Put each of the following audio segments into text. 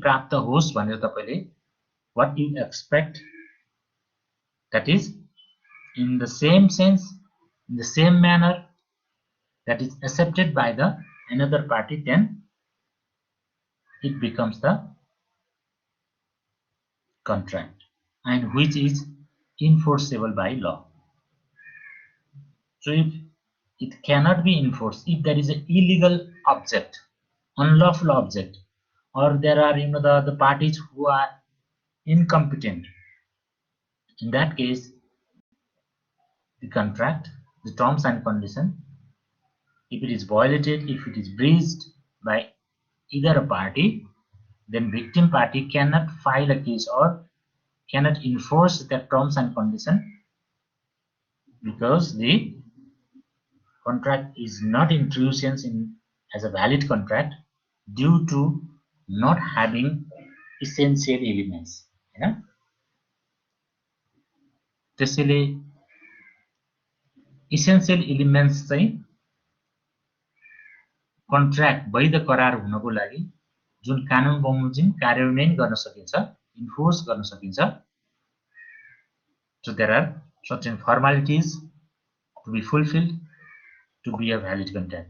प्राप्त होस् भनेर तपाईले what you expect, that is in the same sense, in the same manner, that is accepted by the another party, then it becomes the contract and which is enforceable by law. So if it cannot be enforced, if there is an illegal object, unlawful object, or there are the parties who are incompetent, in that case the contract, the terms and condition, if it is violated, if it is breached by either a party, then victim party cannot file a case or cannot enforce the terms and condition, because the contract is not intrusion in as a valid contract due to not having essential elements. त्यसैले essential elements चाहिँ contract वैध करार हुनको लागि जुन कानुन बमोजिम कार्यान्वयन गर्न सकिन्छ, इन्फोर्स गर्न सकिन्छ. So there are certain formalities to be fulfilled to be a valid contract.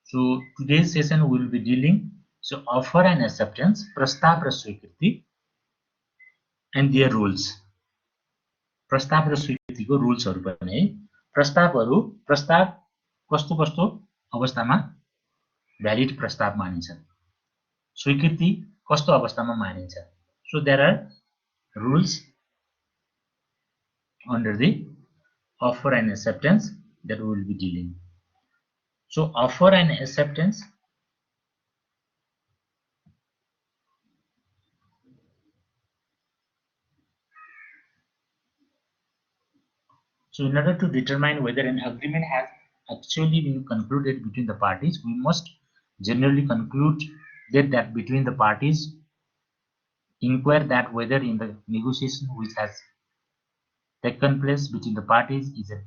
So today's session we will be dealing so offer and acceptance, प्रस्ताव र स्वीकृति and their rules. प्रस्ताव र स्वीकृतिको रुल्सहरु पनि है. प्रस्ताव कस्तो कस्तो अवस्थामा भ्यालिड प्रस्ताव मानिन्छ, स्वीकृति कस्तो अवस्थामा मानिन्छ. So there are rules under the offer and acceptance that we will be dealing. So offer and acceptance, so in order to determine whether an agreement has actually been concluded between the parties, we must generally conclude that between the parties, inquire that whether in the negotiation which has taken place between the parties is a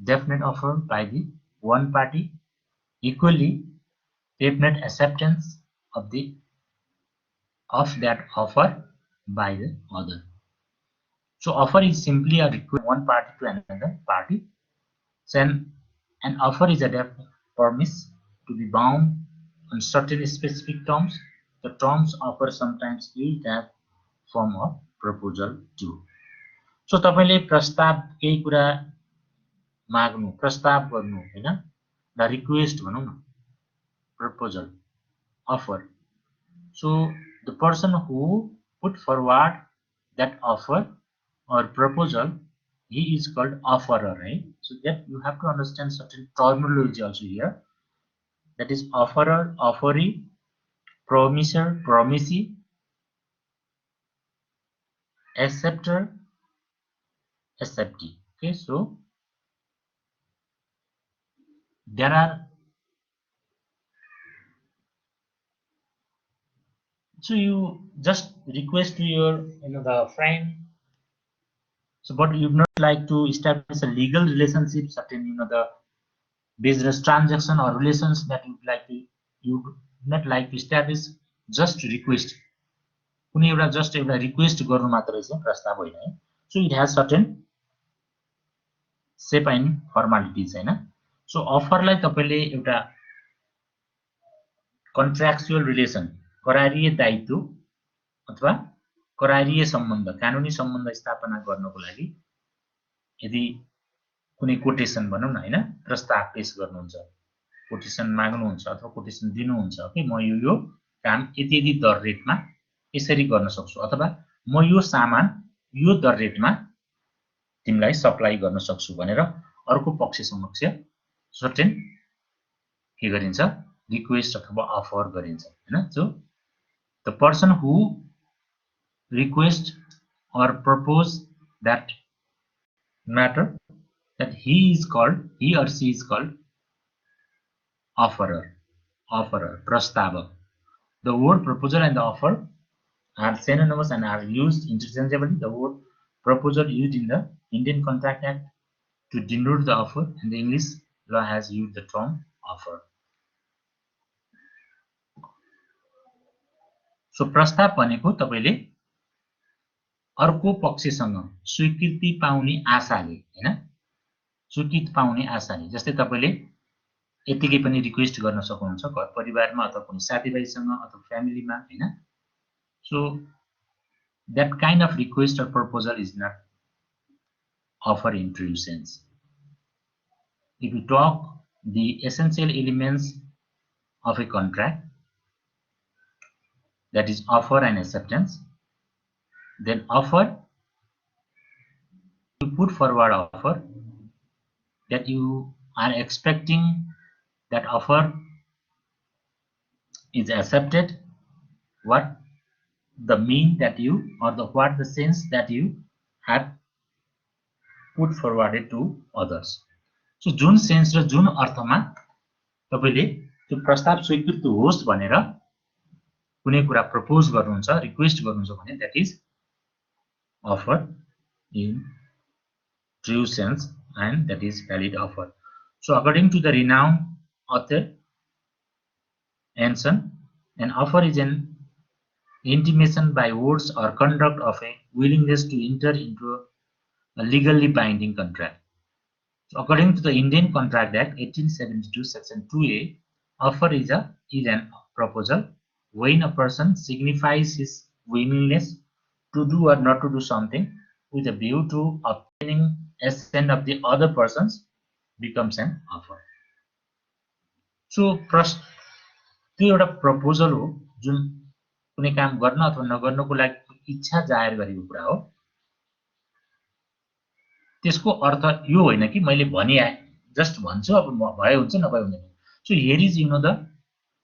definite offer by the one party, equally definite acceptance of that offer by the other. So offer is simply a request one party to another party. So an offer is a definite promise to be bound on certain specific terms. The terms offer sometimes used as form of proposal too. So तपाईले प्रस्ताव केही कुरा माग्नु, प्रस्ताव गर्नु हैन, the request भनौं न, proposal, offer. So the person who put forward that offer or proposal, he is called offerer, right? So that you have to understand certain terminology also here. That is offerer, offeree, promiser, promisee, acceptor, acceptee. Okay, so there are, so you just request to your the friend, so but you would not like to establish a legal relationship, certain the business transaction or relations that you would not like to establish, just request कुनै एउटा just एउटा request गर्नु मात्र चाहिँ प्रस्ताव होइन है. So it has certain shape and formalities हैन. सो अफरलाई तपाईले एउटा कन्ट्र्याक्चुअल रिलेसन, करारीय दायित्व अथवा करारीय सम्बन्ध, कानुनी सम्बन्ध स्थापना गर्नको लागि यदि कुनै कोटेसन भनौं न हैन, प्रस्ताव पेश गर्नुहुन्छ, कोटेसन माग्नुहुन्छ अथवा कोटेसन दिनुहुन्छ कि म यो काम यति दर रेटमा यसरी गर्न सक्छु, अथवा म यो सामान यो दर रेटमा तिमीलाई सप्लाई गर्न सक्छु भनेर अर्को पक्ष समक्ष सर्टेन के गरिन्छ, रिक्वेस्ट अथवा अफर गरिन्छ हैन. So the person who request or propose that matter, that he or she is called offerer, prastava. The word proposal and the offer are synonymous and are used interchangeably. The word proposal used in the Indian Contract Act to denote the offer, and the English law has used the term offer. So प्रस्ताव भनेको तपाईले अर्को पक्षसँग स्वीकृति पाउने आशाले, हैन, स्वीकृति पाउने आशाले, जस्तै तपाईले यतिकै पनि रिक्वेस्ट गर्न सक्नुहुन्छ घर परिवारमा अथवा कुनै साथीभाइसँग अथवा फ्यामिलीमा, हैन. So that kind of request or proposal is not offer in true sense. If you talk the essential elements of a contract, that is offer and acceptance, then offer, you put forward offer that you are expecting that offer is accepted, what the mean that you, or the what the sense that you have put forwarded to others. So जुन sense र जुन अर्थमा तपाईले त्यो प्रस्ताव स्वीकृत होस् भनेर कुनै कुरा प्रपोज गर्नुहुन्छ, रिक्वेस्ट गर्नुहुन्छ भने that is offer in true sense, and that is valid offer. So according to the renowned author Anson, an offer is an intimation by words or conduct of a willingness to enter into a legally binding contract. So according to the Indian Contract Act 1872 section 2A, offer is an proposal when a person signifies his willingness to do or not to do something with a view to obtaining assent of the other persons becomes an offer. So त्यो एउटा proposal हो जुन कुनै काम गर्न अथवा नगर्नको लागि इच्छा जाहेर गरेको कुरा हो। त्यसको अर्थ यो होइन कि मैले भनि जस्ट भन्छु अब भयो हुन्छ नभए हुँदैन। So here is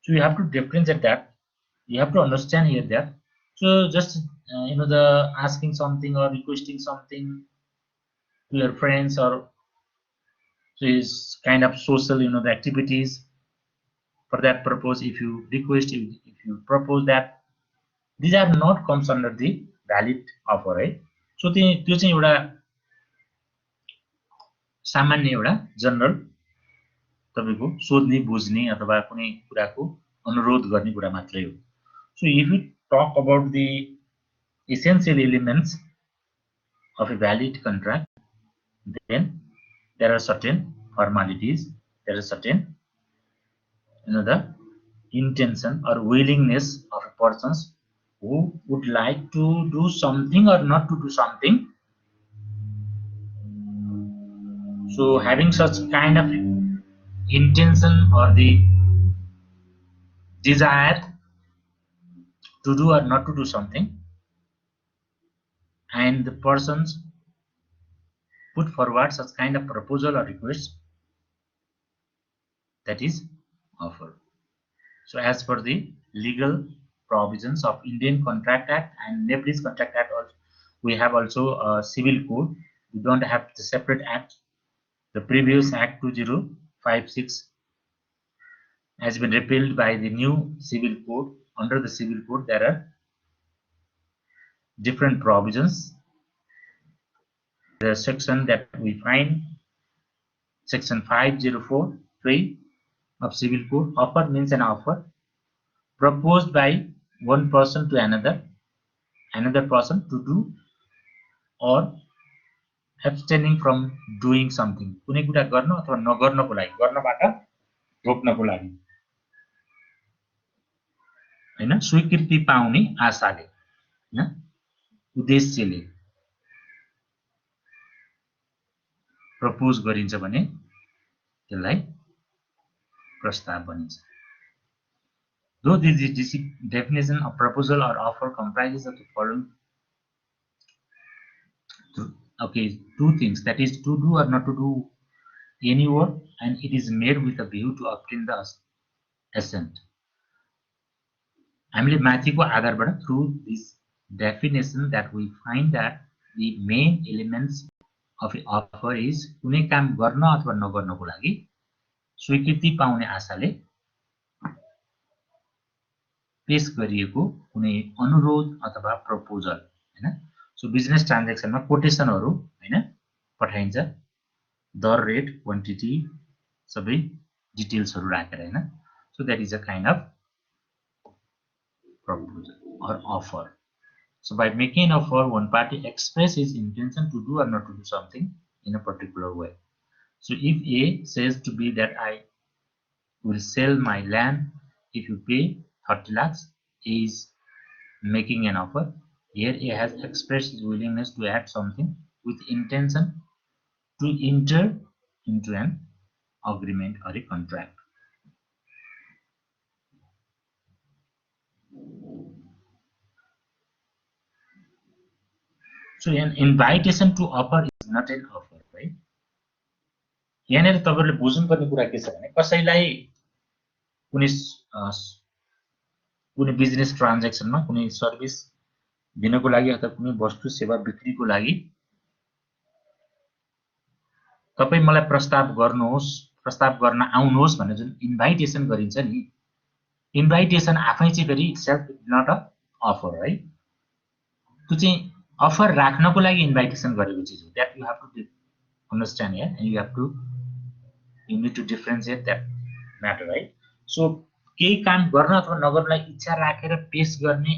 so you have to differentiate that, you have to understand here that, so just the asking something or requesting something to your friends, or so is kind of social the activities. For that purpose, if you request, if you propose that, these are not comes under the valid offer, right? So त्यो चाहिँ एउटा सामान्य एउटा general तपाईको सोध्ने बुझ्ने अथवा कुनै कुराको अनुरोध गर्ने कुरा मात्रै हो। So if you talk about the essential elements of a valid contract, then there are certain formalities, there are certain the intention or willingness of a persons who would like to do something or not to do something. So having such kind of intention or the desire to do or not to do something, and the persons put forward such kind of proposal or request, that is offer. So as per the legal provisions of Indian Contract Act and Nepalese Contract Act, also, we have also a civil code. We don't have the separate act. The previous Act 2056 has been repealed by the new civil code. Under the civil code, there are different provisions. The section that we find, section 5043 of civil code, offer means an offer proposed by one person to another person to do or abstaining from doing something, कुनै कुरा गर्न अथवा नगर्नको लागि, गर्नबाट रोक्नको लागि, हैन, स्वीकृति पाउने आशाले, हैन, उद्देश्यले प्रपोज गरिन्छ भने त्यसलाई प्रस्ताव भनिन्छ। Though this definition of proposal or offer comprises of the following two things, that is to do or not to do any work, and it is made with a view to obtain the assent. हामीले माथिको आधारबाट through this definition that we find that the main elements of an offer is कुनै काम गर्न अथवा नगर्नको लागि स्वीकृति पाउने आशाले पेश गरिएको कुनै अनुरोध अथवा प्रपोजल, हैन। सो बिजनेस ट्रान्ज्याक्सनमा कोटेसनहरु, हैन, पठाइन्छ, दर, रेट, क्वान्टिटी सबै डिटेल्सहरु राखेर, हैन। So that is a kind of proposal or offer. So by making an offer, one party expresses his intention to do or not to do something in a particular way. So if A says to B that I will sell my land if you pay 30 lakhs, A is making an offer. Here A has expressed his willingness to add something with intention to enter into an agreement or a contract. So an invitation to offer is not an offer, right? यहाँनिर तपाईहरुले बुझ्नुपर्ने कुरा के छ भने कसैलाई कुनै कुनै बिजनेस ट्रान्ज्याक्सनमा कुनै सर्भिस दिनको लागि अथवा कुनै वस्तु सेवा बिक्रीको लागि तपाई मलाई प्रस्ताव गर्न आउनुहोस् भनेर जुन इन्भाइटेसन गरिन्छ नि इन्भाइटेसन आफै चाहिँ फेरि इटसेल्फ नट अ अफर है त्यो चाहिँ अफर राख्नको लागि इन्भाइटेसन गरेको चिज हो that you have to understand here and you need to differentiate that matter, right? So केही काम गर्न अथवा नगर्नलाई इच्छा राखेर पेश गर्ने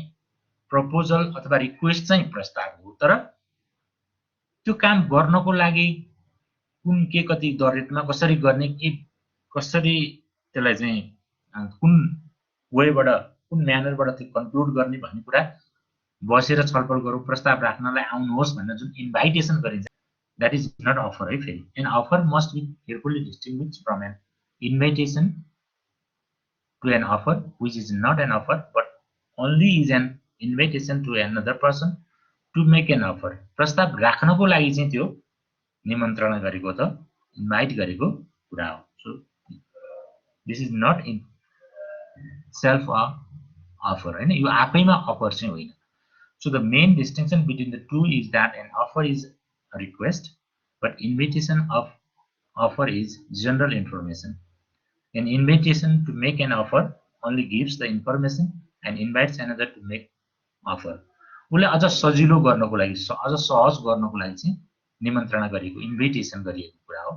प्रपोजल अथवा रिक्वेस्ट चाहिँ प्रस्ताव हो तर त्यो काम गर्नको लागि कुन के कति दर रेटमा कसरी गर्ने के कसरी त्यसलाई चाहिँ कुन वेबाट कुन म्यानरबाट त्यो कन्क्लुड गर्ने भन्ने कुरा बसेर छलफल गरौँ प्रस्ताव राख्नलाई आउनुहोस् भनेर जुन इन्भाइटेसन गरिन्छ that is not offer, right? An offer must be carefully distinguished from an invitation to an offer which is not an offer but only is an invitation to another person to make an offer. प्रस्ताव राख्नको लागि चाहिँ त्यो निमन्त्रणा गरेको त invite गरेको कुरा हो. So this is not in self offer, हैन यो आफैमा अफर चाहिँ होइन. So the main distinction between the two is that an offer is a request, but invitation of offer is general information. An invitation to make an offer only gives the information and invites another to make offer. उले अझ सजिलो गर्नको लागि अझ सहज गर्नको लागि चाहिँ निमन्त्रणा गरेको इन्भिटेसन गरिएको कुरा हो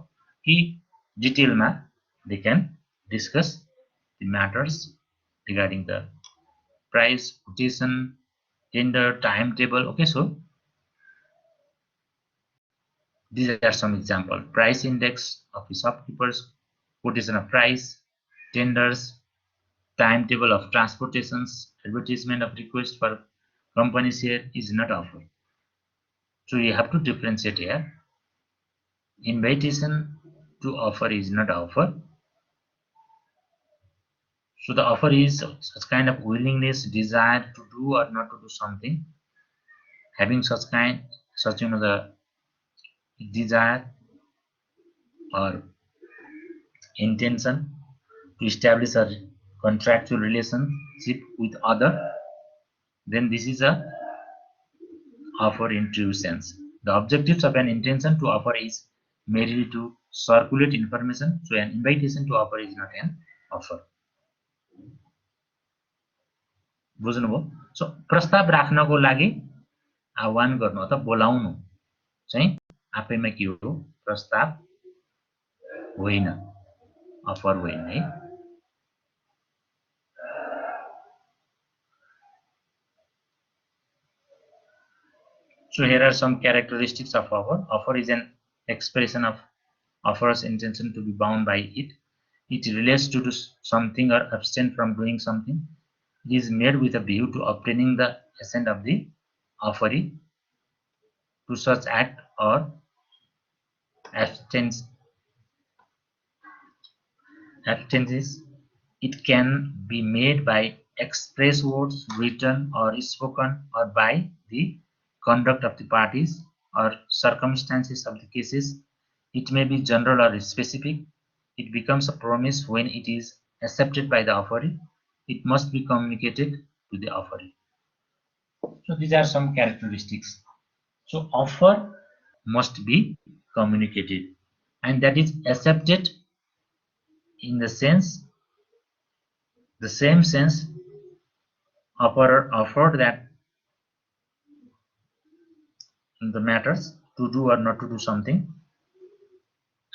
कि डिटेलमा they can discuss the matters regarding the price, quotation, tender, timetable. Okay, so these are some examples: price index of the shopkeepers, quotation of price, tenders, timetable of transportations, advertisement of request for company share is not offer. So you have to differentiate here. Invitation to offer is not offer. So the offer is such kind of willingness, desire to do or not to do something, having such the desire or intention to establish a contractual relationship with other, then this is a offer in true sense. The objectives of an intention to offer is merely to circulate information. So an invitation to offer is not an offer. बुझ्नुभयो. So प्रस्ताव राख्नको लागि आह्वान गर्नु अथवा बोलाउनु चाहिँ आफैमा के हो प्रस्ताव होइन अफर होइन है. So here are some characteristics of offer. Offer is an expression of offer's intention to be bound by it. It relates to do something or abstain from doing something. It is made with a view to obtaining the assent of the offeree to such act or abstentions. It can be made by express words, written or spoken, or by the conduct of the parties or circumstances of the cases. It may be general or specific. It becomes a promise when it is accepted by the offeree. It must be communicated to the offeree. So these are some characteristics. So offer must be communicated, and that is accepted in the same sense offered that the matters to do or not to do something.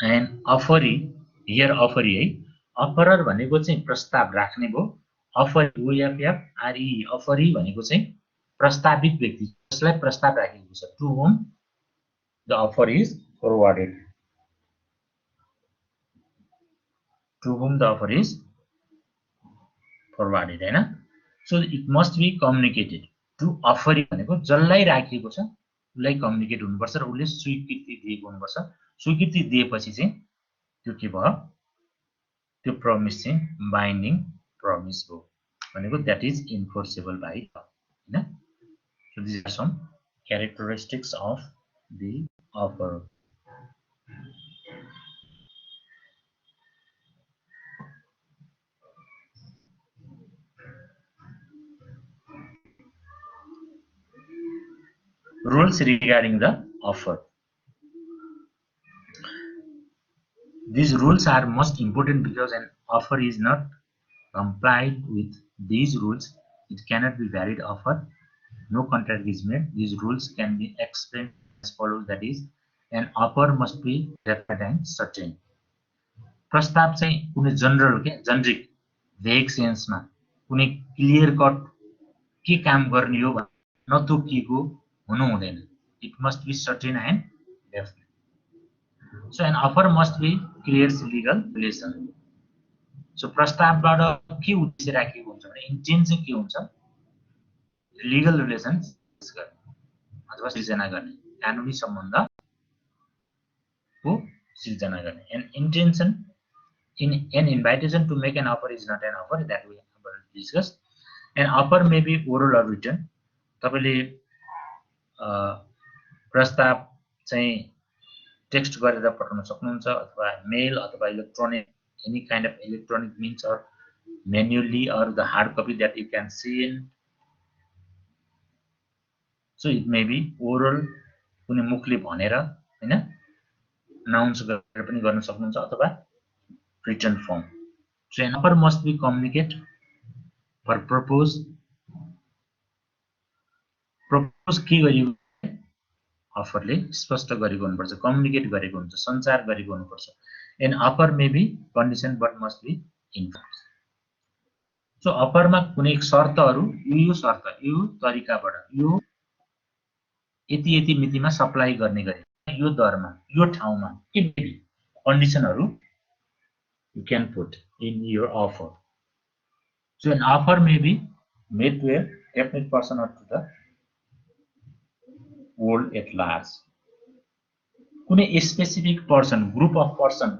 And offeree, here offeree है, offerer भनेको चाहिँ प्रस्ताव राख्ने भयो, offer OFF RE offeree भनेको चाहिँ प्रस्तावित व्यक्ति जसलाई प्रस्ताव राखेको छ to whom the offer is forwarded to whom the offer is forwarded हैन so it must be communicated to offeree भनेको जसलाई राखिएको छ उसलाई कम्युनिकेट हुनुपर्छ र उसले स्वीकृति दिएको हुनुपर्छ स्वीकृति दिएपछि चाहिँ त्यो के भयो त्यो प्रमिस चाहिँ बाइन्डिङ प्रमिस हो भनेको द्याट इज इन्फोर्सेबल बाइ हैन so these are some characteristics of the offer rules regarding the offer these rules are most important because an offer is not complied with these rules it cannot be valid offer no contract is made these rules can be explained as follows that is an offer must be definite and certain प्रस्ताव चाहिँ कुनै general के generic भेग सेन्समा कुनै clear cut के काम गर्ने हो भन्ने नतोकिएको हुनु हुँदैन it must be certain and definite so an offer must be clears legal relation सो प्रस्तावबाट के उद्देश्य राखिएको हुन्छ भने इन्टेन्ट चाहिँ के हुन्छ लिगल रिलेसन गर्ने अथवा सिर्जना गर्ने कानुनी सम्बन्धको सिर्जना गर्ने an intention in an invitation to make an offer is not an offer that we have discussed an offer may be oral or written तपाईले प्रस्ताव चाहिँ टेक्स्ट गरेर पठाउन सक्नुहुन्छ अथवा मेल अथवा electronic any kind of electronic means or manually or the hard copy that you can see in so it may be oral कुनै मुखले भनेर हैन अनाउन्स गरेर पनि गर्न सक्नुहुन्छ अथवा written form. So an offer must be communicated for propose के गरिएको अफरले स्पष्ट गरेको हुनुपर्छ कम्युनिकेट गरेको हुन्छ सञ्चार गरेको हुनुपर्छ an offer may be condition but must be enforce so अफरमा कुनै शर्तहरू यो शर्त यो तरिकाबाट यो यति मितिमा सप्लाई गर्ने गरे यो दरमा यो ठाउँमा के कन्डिसनहरू you can put in your offer. So an offer may be made to a definite person or to the world at large. कुनै specific person group of person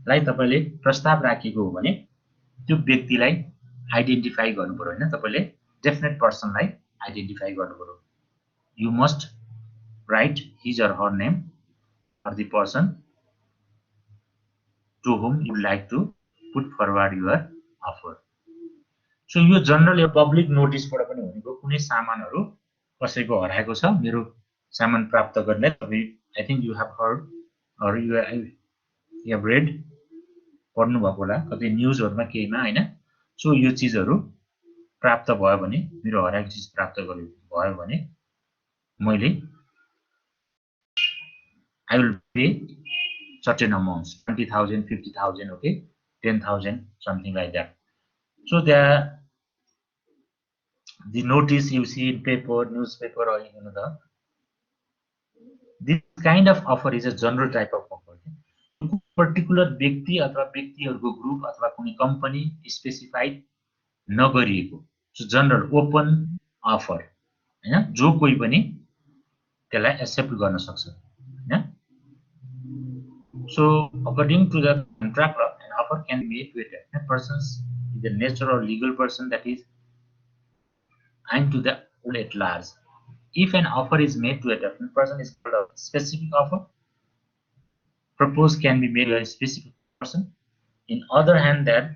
लाई तपाईले प्रस्ताव राखेको हो भने त्यो व्यक्तिलाई आइडेन्टिफाई गर्नु पर्यो हैन तपाईले डेफिनेट पर्सनलाई आइडेन्टिफाई गर्नु पर्यो you must write his or her name or the person to whom you like to put forward your offer. So यो जनरल यो पब्लिक नोटिसबाट पनि भनेको कुनै सामानहरु कसैको हराएको छ मेरो सामान प्राप्त गर्ने तपाई I think you have heard or you have read पढ्नु भएको होला कतै न्यूजहरुमा केहीमा हैन सो यो चीजहरु प्राप्त भयो भने मेरो हराएको चीज प्राप्त भयो भने मैले I will pay certain amounts 20,000 50,000 okay 10,000 something like that so the notice you see in paper newspaper or this kind of offer is a general type of offer particular व्यक्ति अथवा व्यक्तिहरुको ग्रुप अथवा कुनै कम्पनी स्पेसिफाइड नगरिएको so general open offer हैन जो कोही पनि त्यसलाई एक्सेप्ट गर्न सक्छ हैन So, according to the contract, an offer can be made to a definite person, either natural or legal person, that is, and to the whole at large. If an offer is made to a definite person, is called a specific offer. Proposed can be made to a specific person. In other hand, that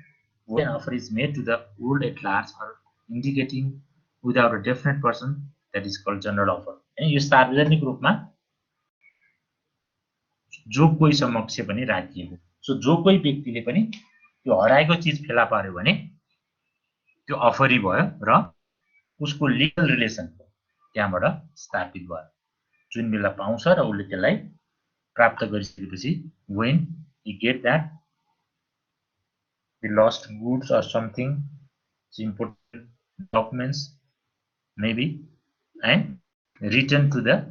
when an offer is made to the whole at large, or indicating without a definite person, that is called general offer. And you start with the group, man. जो कोही समक्ष पनि राखिएको so जो कोही व्यक्तिले पनि त्यो हराएको चीज फेला पार्यो भने त्यो अफरी भयो र उसको लिगल रिलेसन त्यहाँबाट स्थापित भयो जुन बेला पाउँछ र उसले त्यसलाई प्राप्त गरिसकेपछि when he get that the lost goods or something important documents maybe and return to the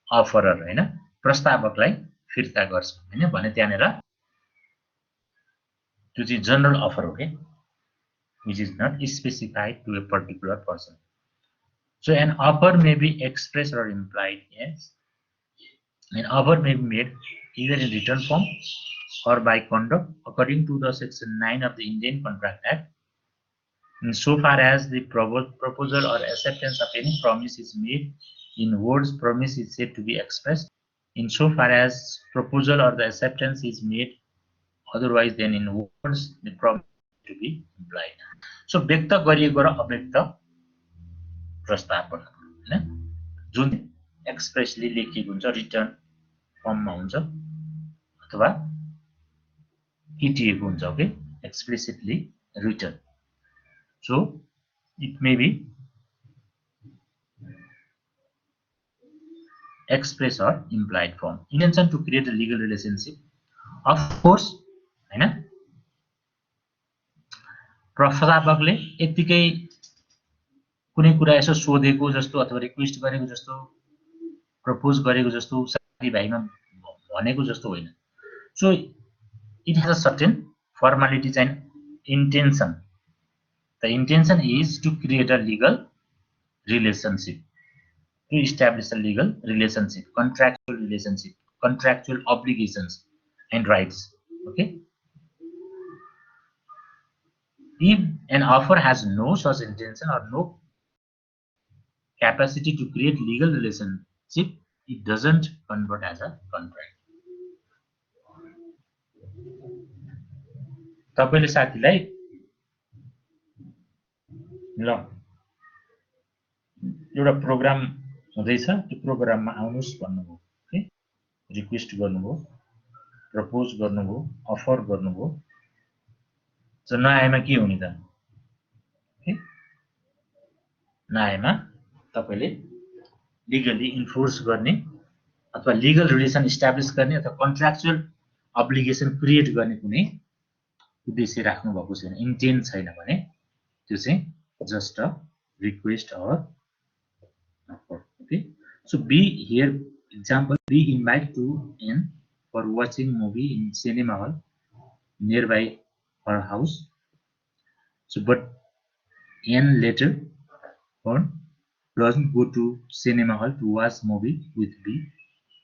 offerer हैन प्रस्तावकलाई फिर्ता गर्छ हैन भने त्यहाँनेर त्यो चाहिँ जनरल अफर हो के which is not specified to a particular person. So an offer may be expressed or implied. Yes, an offer may be made either in written form or by conduct according to the section 9 of the Indian Contract Act. Insofar as the proposal or acceptance of any promise is made in words, promise is said to be expressed. Insofar as proposal or the acceptance is made otherwise than in words, the promise is to be implied. So व्यक्त गरिएको र अव्यक्त प्रस्ताव हैन जुन expressly लेखिएको हुन्छ return फर्ममा हुन्छ अथवा किटिएको हुन्छ okay explicitly return so it may be express or implied form intention to create a legal relationship of course हैन प्रस्तावकले यतिकै कुनै कुरा यसो सोधेको जस्तो अथवा रिक्वेस्ट गरेको जस्तो प्रपोज गरेको जस्तो साथीभाइमा भनेको जस्तो होइन so it has a certain formalities and intention. The intention is to create a legal relationship, to establish a legal relationship, contractual obligations and rights. Okay. If an offer has no such intention or no capacity to create legal relationship, it doesn't convert as a contract. तपाईले साथीलाई ल एउटा programme हुँदैछ त्यो प्रोग्राममा आउनुस् भन्नुभयो okay request गर्नुभयो propose गर्नुभयो अफर गर्नुभयो सो नआएमा के हुने त ओके नआएमा तपाईले लिगली इन्फोर्स गर्ने अथवा लिगल रिलेसन इस्टाब्लिश गर्ने अथवा कन्ट्र्याक्चुअल अब्लिगेसन क्रिएट गर्ने कुनै उद्देश्य राख्नु भएको छैन इन्टेन्ट छैन भने त्यो चाहिँ just a request or offer. Okay, so B here example B invite to N for watching movie in cinema hall nearby her house. So but N later on doesn't go to cinema hall to watch movie with B.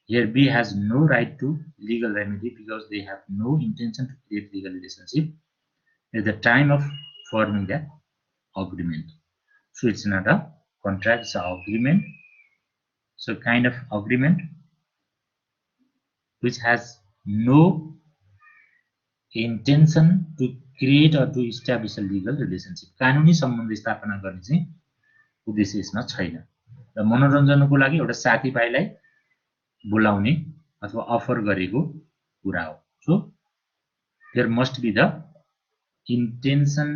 Here B has no right to legal remedy because they have no intention to create legal relationship at the time of forming that agreement. So it's not a contract, it's an agreement. So kind of agreement which has no intention to create or to establish a legal relationship. कानुनी सम्बन्ध स्थापना गर्ने चाहिँ उद्देश्य यसमा छैन र मनोरञ्जनको लागि एउटा साथीभाइलाई बोलाउने अथवा अफर गरेको कुरा हो so there must be the intention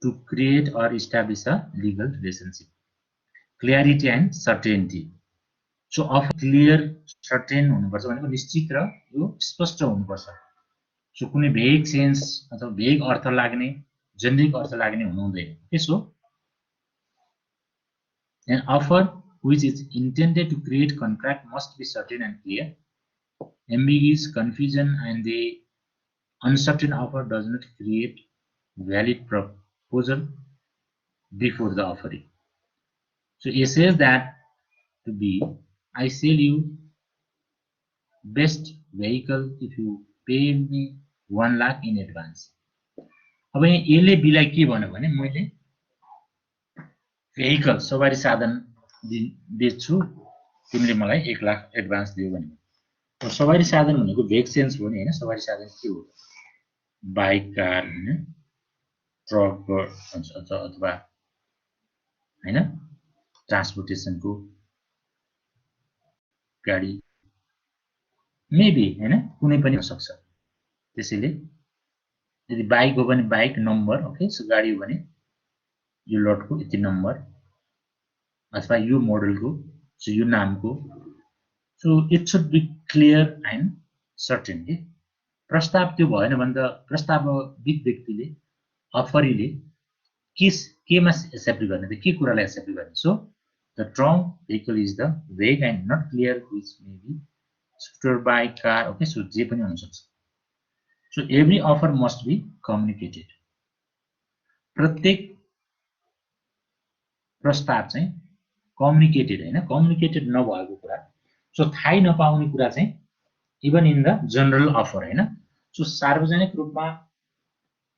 to create or establish a legal relationship. Clarity and certainty. So of clear, certain हुनुपर्छ भनेको निश्चित र यो स्पष्ट हुनुपर्छ सो कुनै भेग सेन्स अथवा भेग अर्थ लाग्ने जेनेरिक अर्थ लाग्ने हुनु हुँदैन okay so an offer which is intended to create contract must be certain and clear. Ambiguous, confusion and the uncertain offer does not create valid proposal before the offering. So he says that to be I sell you best vehicle if you pay me 1 lakh in advance. अब यसले बिलाई के भन्यो भने मैले vehicle सवारी साधन बेच्छु तिमीले मलाई 1 लाख एडभान्स दियौ भने सवारी साधन भनेको भेग सेन्स हो नि हैन सवारी साधन के हो बाइक कार हैन ट्रक अथवा हैन ट्रान्सपोर्टेसन को गाडी मेबी हैन कुनै पनि हुन सक्छ त्यसैले यदि बाइक हो भने बाइक नम्बर ओके सो गाडी हो भने यो लटको यति नम्बर अथवा यो मोडलको सो यो नामको so it should be clear and certain के प्रस्ताव त्यो भएन भने त प्रस्तावित व्यक्तिले अफरीले केमा एक्सेप्ट गर्ने त के कुरालाई एक्सेप्ट गर्ने so the term vehicle is the vague and not clear which may be scooter bike car okay so जे पनि हुन सक्छ so every offer must be communicated प्रत्येक प्रस्ताव चाहिँ कम्युनिकेटेड हैन कम्युनिकेटेड नभएको कुरा सो थाहै नपाउने कुरा चाहिँ even in the general offer हैन सो सार्वजनिक रूपमा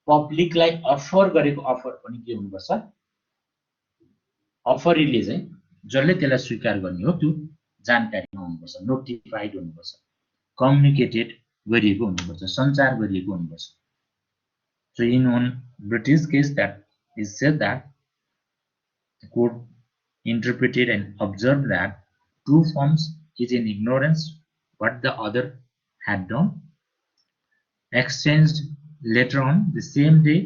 पब्लिकलाई अफर गरेको अफर पनि के हुनुपर्छ अफरीले चाहिँ जसले त्यसलाई स्वीकार गर्ने हो त्यो जानकारी हुनुपर्छ नोटिफाइड हुनुपर्छ कम्युनिकेटेड गरिएको हुनुपर्छ सञ्चार गरिएको हुनुपर्छ so in one British case that is said that the court interpreted and observed that two firms is in ignorance what the other had done exchanged later on the same day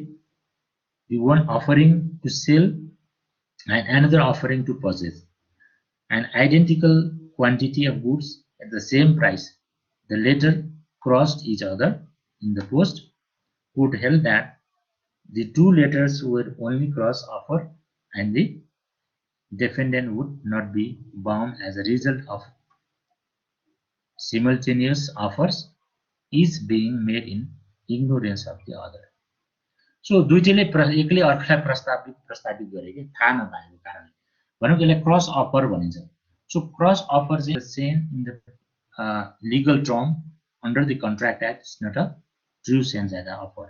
the one offering to sell and another offering to purchase an identical quantity of goods at the same price. The latter crossed each other in the post. Court held that the two letters were only cross offer and the defendant would not be bound as a result of simultaneous offers is being made in ignorance of the other. So दुईटैले एकले अर्कालाई प्रस्तावित गरे के थाहा नपाएको कारणले भनौँ यसलाई क्रस अफर भनिन्छ सो क्रस अफर चाहिँ same in the legal term under the contract act is not a true sense as a offer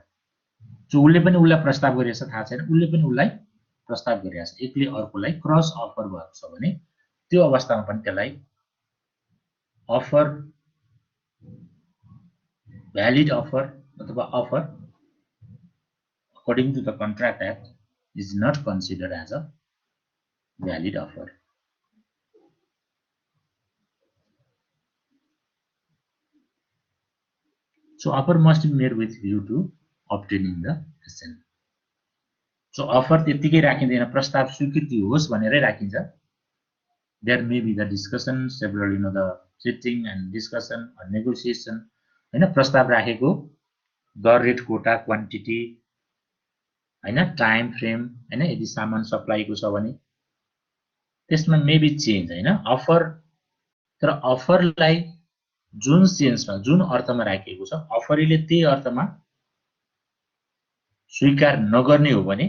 so उसले पनि उसलाई प्रस्ताव गरिरहेछ थाहा छैन उसले पनि उसलाई प्रस्ताव गरिरहेछ एकले अर्कोलाई क्रस अफर भएको छ भने त्यो अवस्थामा पनि त्यसलाई अफर भ्यालिड अफर अथवा offer according to the contract act is not considered as a valid offer. So offer must be made with view to obtaining the consent. So offer त्यतिकै राखिँदैन प्रस्ताव स्वीकृति होस् भनेरै राखिन्छ there may be the discussion several the sitting and discussion or negotiation हैन प्रस्ताव राखेको दर रेट कोटा क्वान्टिटी हैन टाइम फ्रेम हैन यदि सामान सप्लाईको छ भने त्यसमा मेबी चेन्ज हैन अफर तर अफरलाई जुन सेन्समा जुन अर्थमा राखिएको छ अफरीले त्यही अर्थमा स्वीकार नगर्ने हो भने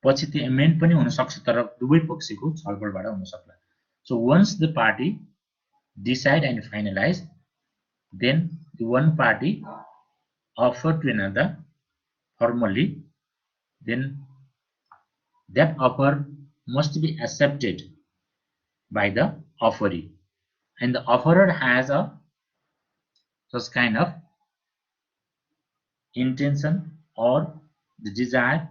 पछि त्यो एमेन्ड पनि हुन सक्छ तर दुवै पक्षको छलफलबाट हुन सक्ला so once the party decide and finalise then the one party offer to another formally then that offer must be accepted by the offeree and the offerer has a such kind of intention or the desire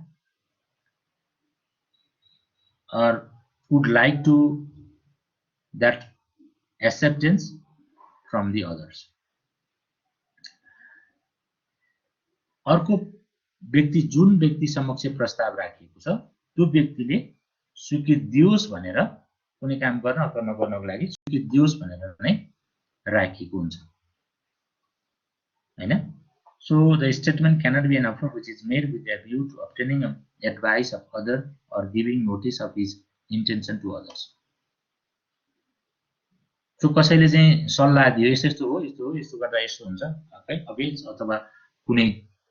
or would like to that acceptance from the others अर्को व्यक्ति जुन व्यक्ति समक्ष प्रस्ताव राखिएको छ त्यो व्यक्तिले स्वीकृति दियोस् भनेर कुनै काम गर्न अथवा नगर्नको लागि स्वीकृति दियोस् भनेर नै राखिएको हुन्छ हैन so the statement cannot be an offer which is made with a view to obtaining advice of other or giving notice of his intention to others so कसैले चाहिँ सल्लाह दियो यस्तो हो यस्तो गर्दा यस्तो हुन्छ है अभिज अथवा कुनै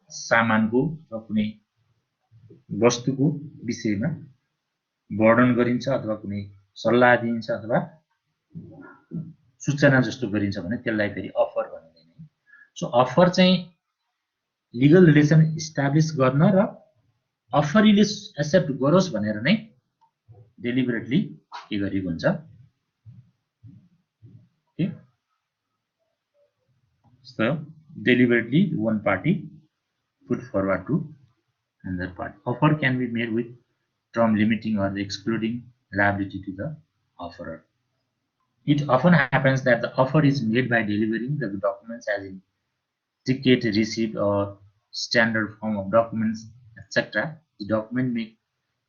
सामानको अथवा कुनै वस्तुको विषयमा वर्णन गरिन्छ अथवा कुनै सल्लाह दिइन्छ अथवा सूचना जस्तो गरिन्छ भने त्यसलाई फेरि अफर भनिदैन सो अफर चाहिँ लीगल रिलेसन इस्टाब्लिश गर्न र अफरीले एक्सेप्ट गरोस् भनेर नै डेलिबरेटली के गरिएको हुन्छ okay so deliberately one party put forward to another party. Offer can be made with term limiting or excluding liability to the offerer. It often happens that the offer is made by delivering the documents as in ticket, receipt or standard form of documents, etc. The document may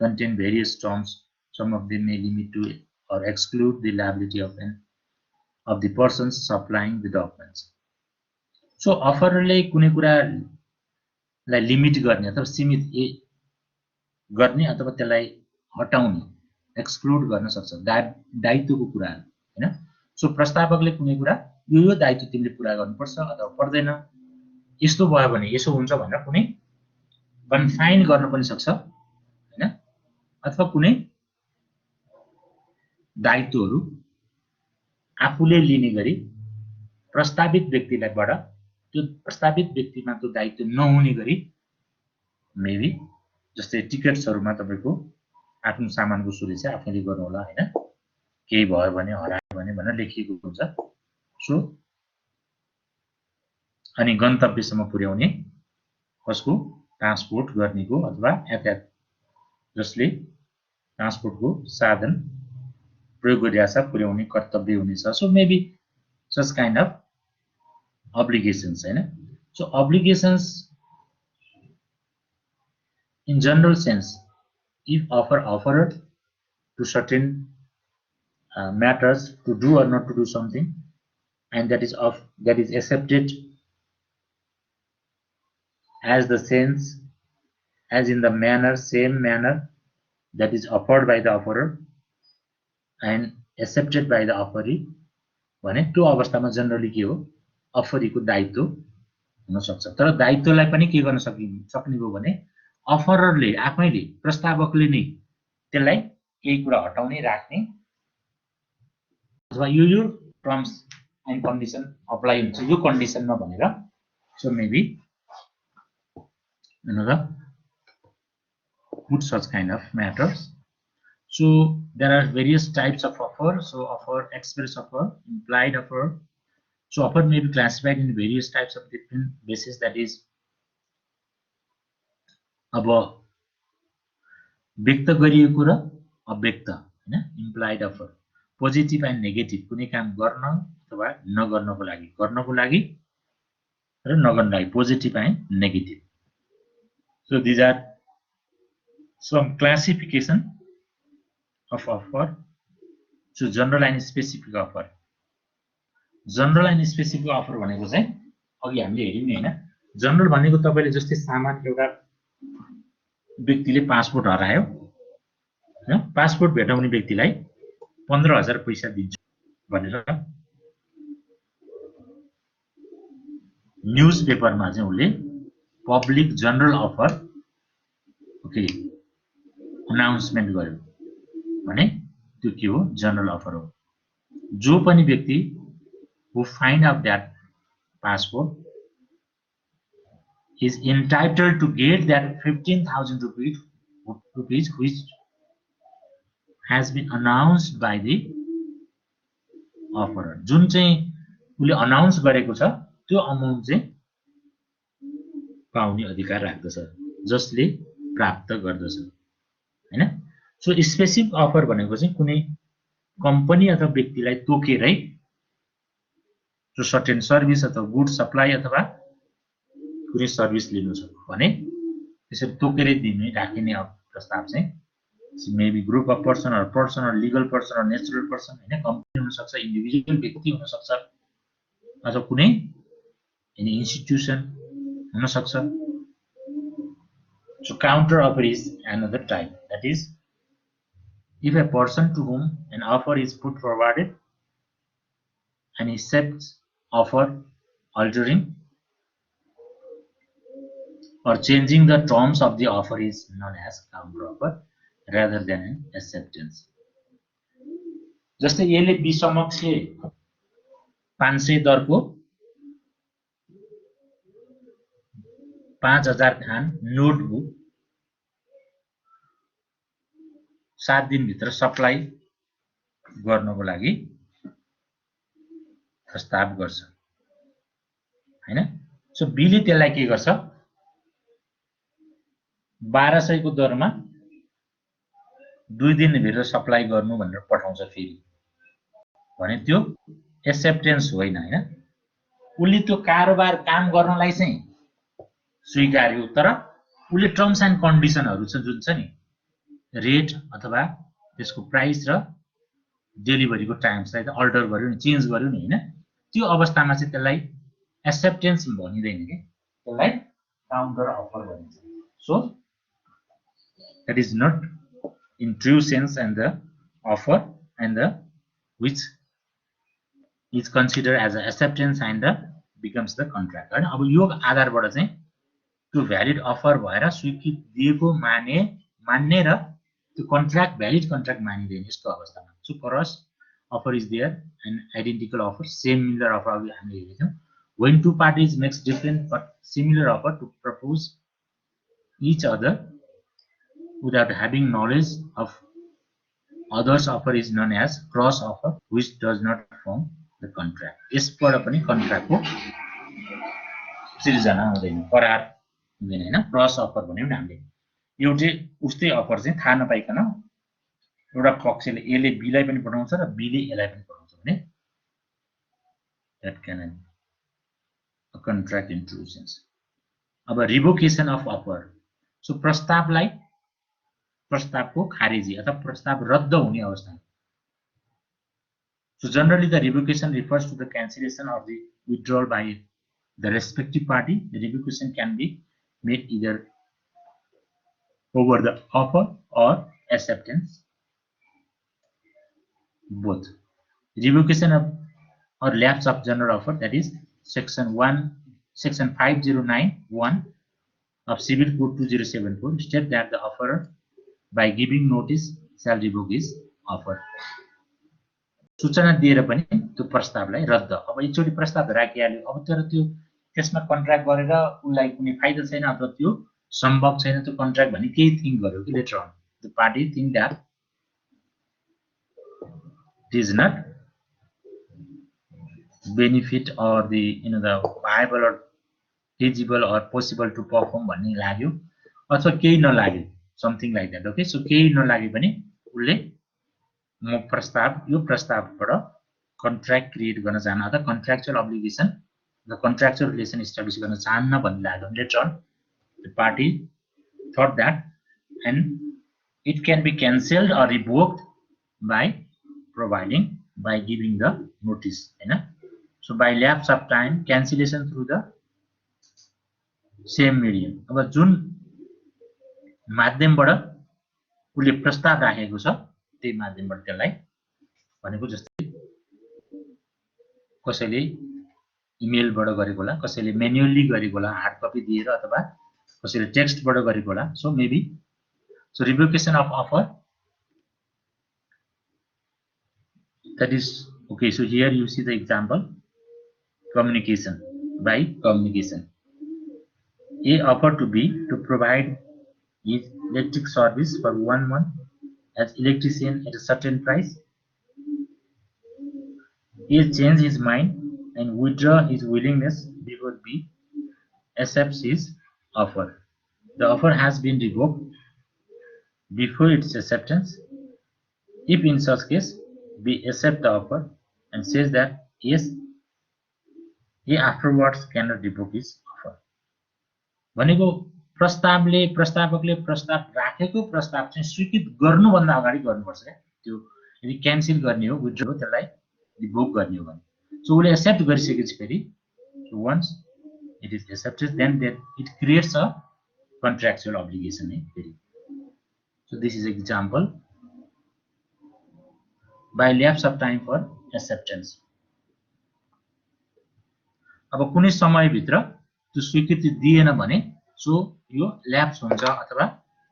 contain various terms. Some of them may limit to or exclude the liability of the persons supplying the documents. So offer ले कुनै कुरा लाई limit गर्ने अथवा सीमित गर्ने अथवा त्यसलाई हटाउने एक्सक्लुड गर्न सक्छ दायित्वको कुराहरू हैन। सो प्रस्तावकले कुनै कुरा यो दायित्व तिमीले पुरा गर्नुपर्छ अथवा पर्दैन, यस्तो भयो भने यसो हुन्छ भनेर कुनै कन्फाइन गर्न पनि सक्छ हैन, अथवा कुनै दायित्वहरू आफूले लिने गरी प्रस्तावित व्यक्तिलाईबाट त्यो प्रस्तावित व्यक्तिमा त्यो दायित्व नहुने गरी मेबी जस्तै टिकट्सहरुमा तपाईको आफ्नो सामानको सुरक्षा आफैले गर्नु होला हैन, केही भयो भने हरायो भने भनेर लेखिएको हुन्छ। सो अनि गन्तव्यसम्म पुर्याउने कसको ट्रान्सपोर्ट गर्नेको अथवा यातायात जसले ट्रान्सपोर्टको साधन प्रयोग गरिरहेछ पुर्याउने कर्तव्य हुनेछ। So maybe such kind of obligations हैन। So obligations in general sense if offered to certain matters to do or not to do something and that is accepted as the sense as in the same manner that is offered by the offerer and accepted by the offeree भने त्यो अवस्थामा generally के हो अफरीको दायित्व हुन सक्छ। तर दायित्वलाई पनि के गर्न सक्ने हो भने अफररले आफैले प्रस्तावकले नै त्यसलाई केही कुरा हटाउने राख्ने अथवा यो टर्म्स एन्ड कन्डिसन अप्लाई हुन्छ यो कन्डिसनमा भनेर। So maybe another put such kind of matters. So there are various types of offer. So offer, express offer, implied offer. So offer may be classified in various types of different bases, that is अब व्यक्त गरिएको र अव्यक्त हैन, implied offer positive and negative कुनै काम गर्न अथवा नगर्नको लागि र नगर्नको लागि positive and negative. So these are some classification of offer. So general and specific offer. General and specific offer भनेको चाहिँ अघि हामीले हेर्यौं नि हैन। जनरल भनेको तपाईले जस्तै सामान एउटा व्यक्तिले पासपोर्ट हरायो हैन, पासपोर्ट भेटाउने व्यक्तिलाई 15,000 पैसा दिन्छु भनेर न्यूज पेपरमा चाहिँ उले public general offer okay announcement गर्यो भने त्यो के हो जनरल अफर हो। जो पनि व्यक्ति who find out that passport is entitled to get that 15,000 rupees which has been announced by the offerer। जुन चाहिँ उले अनाउन्स गरेको छ त्यो अमाउन्ट चाहिँ पाउने अधिकार राख्दछ जसले प्राप्त गर्दछ हैन। सो स्पेसिफिक अफर भनेको चाहिँ कुनै कम्पनी अथवा व्यक्तिलाई तोकेरै जो सर्टेन सर्भिस अथवा गुड सप्लाई अथवा कुनै सर्भिस लिनु छ भने त्यसरी तोकेरै दिने राखिने प्रस्ताव चाहिँ maybe group of person or legal person or natural person हैन, कम्पनी हुन सक्छ, इन्डिभिजुअल व्यक्ति हुन सक्छ अथवा कुनै इन्स्टिट्युसन हुन सक्छ। So counter offer is another type, that is if a person to whom an offer is put forwarded and he accepts offer altering or changing the terms of the offer is known as counter offer rather than an acceptance. जस्तै यसले विसमक्ष 500 दरको 5000 खान notebook 7 दिन भित्र supply गर्नको लागि प्रस्ताव गर्छ हैन। सो बीले त्यसलाई के गर्छ 1200 को दरमा 2 दिन भित्र सप्लाई गर्नु भनेर पठाउँछ फेरि भने त्यो एक्सेप्टेन्स होइन हैन। उले त्यो कारोबार काम गर्नलाई चाहिँ स्वीकार्यो तर उले टर्म्स एन्ड कन्डिसनहरु छ जुन छ नि रेट अथवा त्यसको प्राइस र डेलिभरीको टाइम्सलाई त अल्टर गर्यो नि, चेन्ज गर्यो नि हैन। त्यो अवस्थामा चाहिँ त्यसलाई एक्सेप्टेन्स भनिदैन के, त्यसलाई काउन्टर अफर भनिन्छ। So that is not in true sense and the offer and the which is considered as an acceptance and the becomes the contract. हैन अब यो आधारबाट चाहिँ त्यो भ्यालिड अफर भएर स्वीकृति दिएको मान्ने र त्यो कन्ट्र्याक्ट भ्यालिड कन्ट्र्याक्ट मानिदैन यस्तो अवस्थामा. So cross offer is there and identical offer, similar offer हामीले हेरेको थियौं. When two parties makes different but similar offer to propose each other without having knowledge of others offer is known as cross offer, which does not form the contract. यसबाट पनि contract को सिर्जना हुँदैन, करार हुँदैन हैन. क्रस अफर भन्यो नि हामीले एउटै उस्तै अफर चाहिँ थाहा नपाइकन एउटा पक्षले ए ले बी लाई पनि पठाउँछ र बी ले ए लाई पनि पठाउँछ भने that can be a contract in true sense. अब रिभोकेसन अफ अफर. सो प्रस्तावको खारेजी अथवा प्रस्ताव रद्द हुने अवस्था. So generally the revocation refers to the cancellation or the withdrawal by the respective party. The revocation can be made either over the offer or acceptance. Both. Revocation of or lapse of general offer, that is section 5091 of Civil Code 2074 state that the offerer by giving notice shall revoke his offer. सूचना दिएर पनि त्यो प्रस्तावलाई रद्द. अब एकचोटी प्रस्ताव राखिहाल्यो, अब तर त्यो त्यसमा कन्ट्र्याक्ट गरेर उलाई कुनै फाइदा छैन अथवा त्यो सम्भव छैन त्यो कन्ट्र्याक्ट भन्ने केही थिंक गर्यो कि later on the party think that it is not benefit or the the viable or feasible or possible to perform भन्ने लाग्यो अथवा केही नलाग्यो, something like that. Okay, so केही नलागे पनि उले म यो प्रस्तावबाट कन्ट्र्याक्ट क्रिएट गर्न चाहन अथवा contractual obligation the contractual relation establish गर्न चाहन्न भन्ने लाग्यो. Later on the party thought that and it can be cancelled or revoked by giving the notice, हैन. So by lapse of time, cancellation through the same medium. अब जुन माध्यमबाट उले प्रस्ताव राखेको छ त्यही माध्यमबाट त्यसलाई भनेको जस्तै कसैले इमेलबाट गरेको होला, कसैले म्यानुअली गरेको होला हार्ड कपी दिएर अथवा कसैले टेक्स्टबाट गरेको होला. So maybe so revocation of offer, that is okay. So here you see the example, communication. By communication, A offered to B to provide his electric service for 1 month as electrician at a certain price. A changed his mind and withdraw his willingness before B accepts his offer. The offer has been revoked before its acceptance. If in such case B accepts the offer and says that yes, he afterwards cannot revoke his offer. भनेको प्रस्तावकले प्रस्ताव राखेको प्रस्ताव चाहिँ स्वीकृत गर्नुभन्दा अगाडि गर्नुपर्छ के. त्यो यदि क्यान्सल गर्ने हो, विथड्र हो, त्यसलाई रिभोक गर्ने हो भने सो उले एक्सेप्ट गरिसकेपछि फेरि once it is accepted then it creates a contractual obligation है फेरि. So this is example by lapse of time for acceptance. अब कुनै समयभित्र त्यो स्वीकृति दिएन भने सो यो ल्याप्स हुन्छ अथवा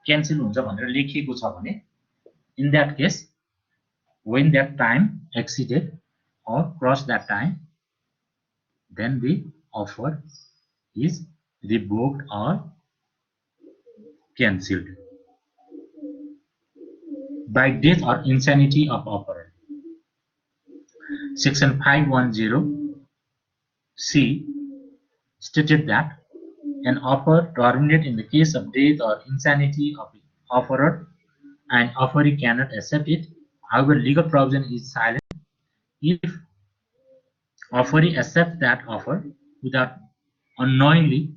क्यान्सल हुन्छ भनेर लेखिएको छ भने in that case when that time exceeded or crossed that time then the offer is revoked or cancelled by death or insanity of offerer. Section 510C stated that an offer terminated in the case of death or insanity of the offerer and offeree cannot accept it. However, legal provision is silent. If offeree accepts that offer without unknowingly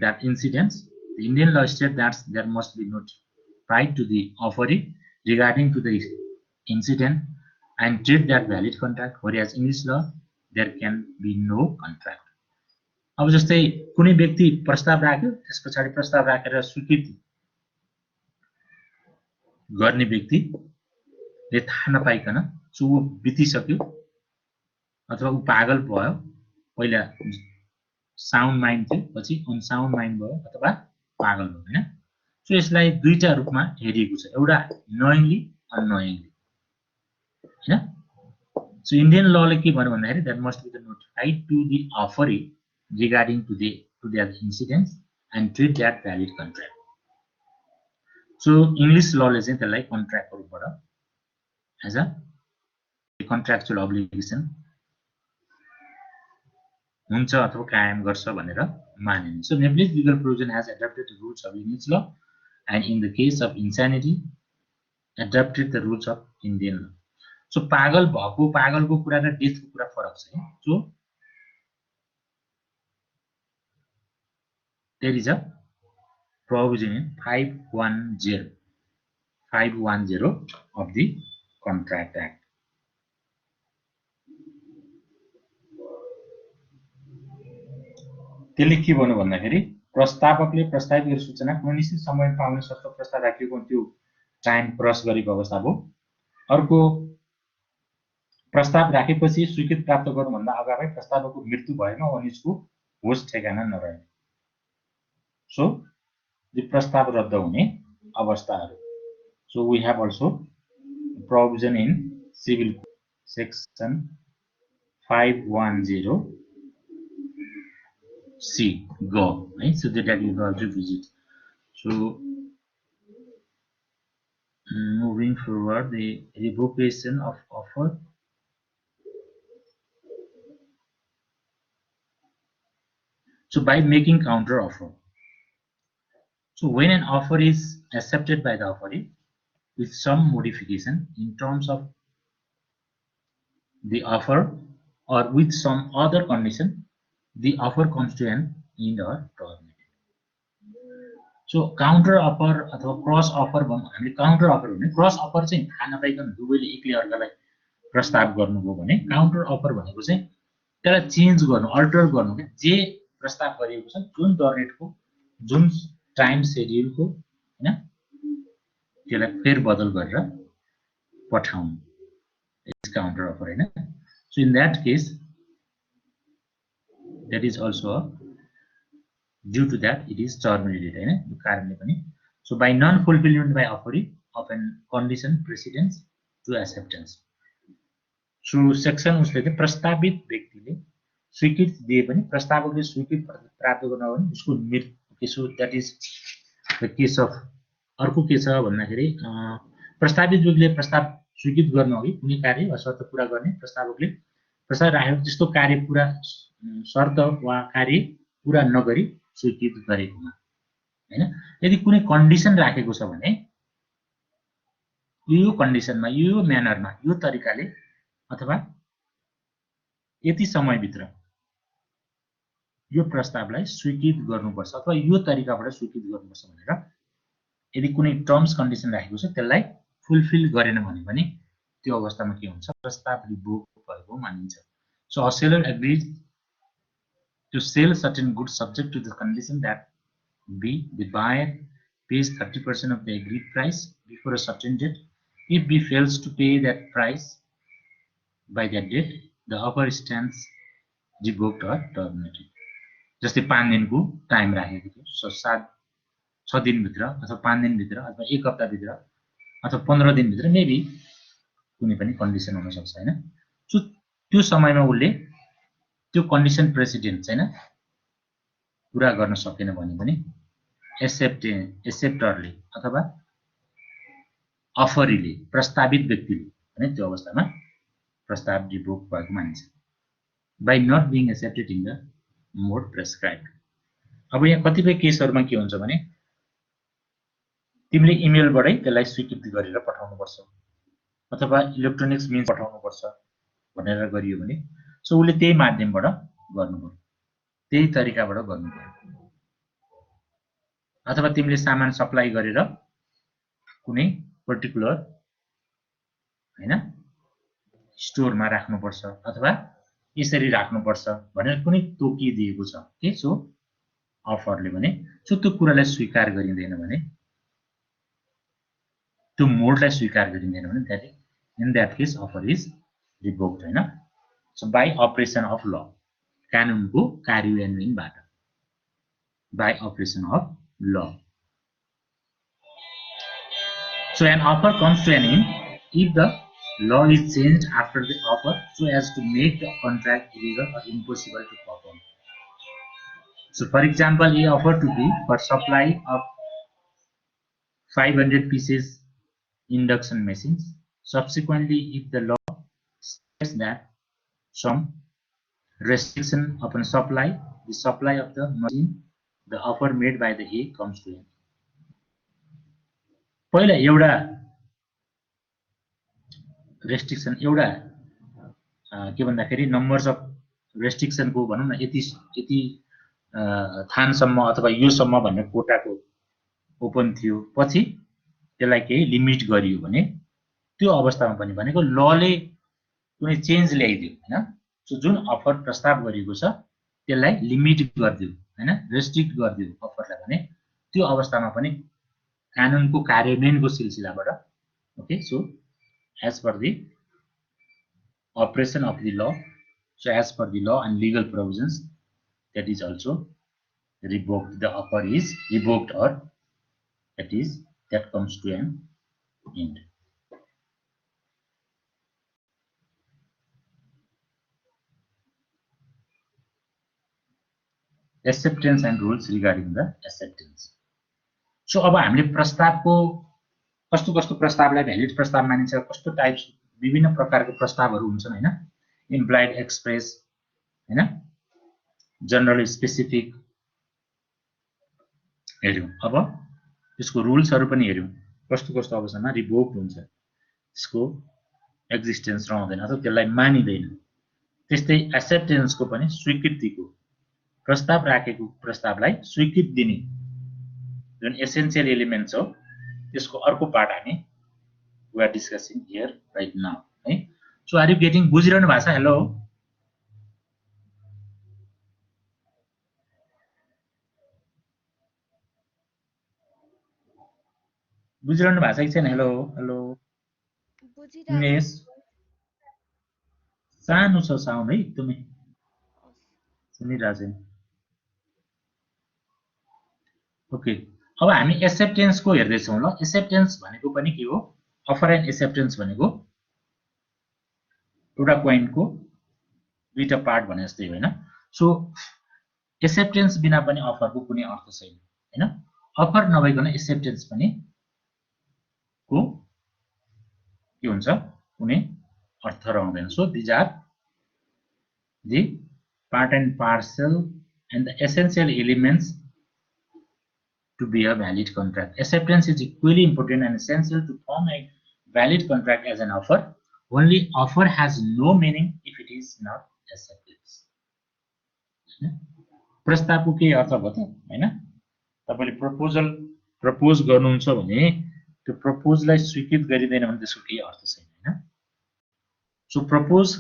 that incident, the Indian law states that there must be notified to the offeree regarding to the incident and treat that valid contract, whereas English law there can be no contract. अब जस्तै कुनै व्यक्ति प्रस्ताव राख्यो, त्यसपछि प्रस्ताव राखेर स्वीकृति गर्ने व्यक्तिले थाहा नपाइकन सो ऊ बितिसक्यो अथवा ऊ पागल भयो, पहिला साउन्ड माइन्ड थियो पछि अनसाउन्ड माइन्ड भयो अथवा पागल भयो हैन। सो यसलाई दुईटा रूपमा हेरिएको छ, एउटा नोइङली अननोइङली हैन। सो इन्डियन लले के भन्यो भन्दाखेरि that must be the notified to the offeree regarding to their incidents and treat that valid contract. So English लले चाहिँ त्यसलाई कन्ट्र्याक्टको रूपबाट एज अ कन्ट्र्याक्चुअल अब्लिगेसन हुन्छ अथवा कायम गर्छ भनेर मानिन्छ। So Nepalese legal provision has adopted the rules of English law and in the case of insanity adopted the rules of Indian law. So पागलको कुरा र डेथको कुरा फरक छ है। So there is a provision in 510 of the Contract Act. त्यसले के भन्नु भन्दाखेरि प्रस्तावकले प्रस्तावित गरेको सूचना कुनै निश्चित समयमा पाउने शर्त प्रस्ताव राखिएको त्यो टाइम क्रस गरेको अवस्था हो। अर्को प्रस्ताव राखेपछि स्वीकृति प्राप्त गर्नुभन्दा अगावै प्रस्तावकको मृत्यु भएमा वा निजको होस ठेगाना नरहे। सो यो प्रस्ताव रद्द हुने अवस्थाहरू। So we have also provision in civil section 510C go, right? So that you have to visit. So moving forward, the revocation of offer. So by making counter offer. So when an offer is accepted by the offeree with some modification in terms of the offer or with some other condition, the offer comes to an end or terminated. So counter offer अथवा cross offer भन्नु हामीले counter offer भने cross offer चाहिँ थाहा नपाइकन दुवैले एकले अर्कालाई प्रस्ताव गर्नुभयो भने काउन्टर अफर भनेको चाहिँ त्यसलाई चेन्ज गर्नु अल्टर गर्नु के जे प्रस्ताव गरिएको छ जुन दर रेटको जुन टाइम शेड्युलको हैन त्यसलाई फेरबदल गरेर पठाउनु इज काउन्टर अफर हैन। So in that case that is also due to that it is terminated हैन यो कारणले पनि। so by non fulfillment by offeree of an condition precedence to acceptance. so section उसले चाहिँ प्रस्तावित व्यक्तिले स्वीकृति दिए पनि प्रस्तावकले स्वीकृति प्राप्त गर्न हो भने उसको मृत्यु so that is the case of अर्को के छ भन्दाखेरि प्रस्तावित व्यक्तिले प्रस्ताव स्वीकृत गर्न अघि कुनै कार्य वा शर्त पूरा गर्ने प्रस्तावकले प्रस्ताव राखेको त्यस्तो कार्य पूरा शर्त वा कार्य पूरा नगरी स्वीकृत गरेकोमा हैन। यदि कुनै कन्डिसन राखेको छ भने यो कन्डिसनमा यो म्यानरमा यो तरिकाले अथवा यति समयभित्र यो प्रस्तावलाई स्वीकृत गर्नुपर्छ अथवा यो तरिकाबाट स्वीकृत गर्नुपर्छ भनेर यदि कुनै टर्म्स कन्डिसन राखेको छ त्यसलाई फुलफिल गरेन भने पनि त्यो अवस्थामा के हुन्छ प्रस्ताव रिभोक भएको मानिन्छ। So a seller agrees to sell certain goods subject to the condition that B, the buyer pays 30% of the agreed price before a certain date. If B fails to pay that price by that date, the offer stands revoked or terminated. जस्तै 5 दिनको time राखेको थियो, so 6 दिनभित्र अथवा 5 दिनभित्र अथवा 1 हप्ताभित्र अथवा 15 दिनभित्र मेबी कुनै पनि कन्डिसन हुन सक्छ हैन। सो त्यो समयमा उले त्यो कन्डिसन प्रेसिडेन्ट छैन पूरा गर्न सकेन भने पनि एक्सेप्टरले अथवा अफरीले प्रस्तावित व्यक्तिले हैन त्यो अवस्थामा प्रस्ताव रिभोक भएको मानिन्छ। By not being accepted in the mode prescribed. अब यहाँ कतिपय केसहरुमा के हुन्छ भने तिमीले इमेलबाटै त्यसलाई स्वीकृति गरेर पठाउनु पर्छ अथवा इलेक्ट्रोनिक्स मिन्स पठाउनु पर्छ भनेर गरियो भने सो उले त्यही माध्यमबाट गर्नुपर्छ त्यही तरिकाबाट गर्नुपर्छ अथवा तिमीले सामान सप्लाई गरेर कुनै पर्टिकुलर हैन स्टोरमा राख्नुपर्छ अथवा यसरी राख्नुपर्छ भनेर कुनै तोकिदिएको छ के सो अफरले भने सो त्यो कुरालाई स्वीकार गरिँदैन भने त्यो मोडलाई स्वीकार गरिँदैन भने that in that case offer is revoked हैन so by operation of law कानुनको कार्यान्वयनबाट by operation of law so an offer comes to an end if the law is changed after the offer so as to make the contract illegal or impossible to perform. So for example, he offered to be for supply of 500 pieces induction machines. Subsequently, if the law says that some restriction upon supply, the supply of the machine, the offer made by the A comes to an end. पहिला एउटा restriction एउटा के भन्दाखेरि numbers of रेस्ट्रिक्सनको भनौँ न यति थानसम्म अथवा योसम्म भन्ने कोटाको ओपन थियो पछि त्यसलाई केही लिमिट गरियो भने त्यो अवस्थामा पनि भनेको लले कुनै चेन्ज ल्याइदियो हैन सो जुन अफर प्रस्ताव गरिएको छ त्यसलाई लिमिट गरिदियो हैन रेस्ट्रिक्ट गरिदियो अफरलाई भने त्यो अवस्थामा पनि कानुनको कार्यान्वयनको सिलसिलाबाट okay so as per the operation of the law so as per the law and legal provisions that is also revoked the offer is revoked or that comes to an end. Acceptance and rules regarding the acceptance. So अब हामीले प्रस्तावको कस्तो कस्तो प्रस्तावलाई valid प्रस्ताव मानिन्छ कस्तो types विभिन्न प्रकारको प्रस्तावहरू हुन्छन् हैन इम्प्लाइड एक्सप्रेस हैन जनरल स्पेसिफिक हेर्यौं अब यसको रुल्सहरू पनि हेर्यौं कस्तो कस्तो अवस्थामा रिभोक्ड हुन्छ यसको एक्जिस्टेन्स रहँदैन अथवा त्यसलाई मानिदैन त्यस्तै एक्सेप्टेन्सको पनि स्वीकृतिको प्रस्ताव राखेको प्रस्तावलाई स्वीकृति दिने जुन एसेन्शियल एलिमेन्ट छ त्यसको अर्को पार्ट हामी we are discussing here right now है सो आर यु गेटिङ बुझिरहनु भएको छ हेलो बुझिरहनु भएको छ कि छैन हेलो हेलो बुझिरहेको सानो छ साउन्ड है एकदमै सुनिरहेको छैन ओके अब हामी एक्सेप्टेन्स को हेर्दै छौं ल एक्सेप्टेन्स भनेको पनि के हो अफर एन्ड एक्सेप्टेन्स भनेको एउटा कोइनको दुईटा पार्ट भने जस्तै होइन सो एक्सेप्टेन्स बिना पनि अफरको कुनै अर्थ छैन हैन अफर नभइकन एक्सेप्टेन्स पनि को के हुन्छ कुनै अर्थ रहँदैन so these are the part and parcel and the essential elements to be a valid contract. Acceptance is equally important and essential to form a valid contract as an offer. Only offer has no meaning if it is not accepted. प्रस्तावको के अर्थ भयो त हैन तपाईले propose गर्नुहुन्छ भने त्यो प्रपोजलाई स्वीकृत गरिदैन भने त्यसको के अर्थ छैन हैन सो प्रपोज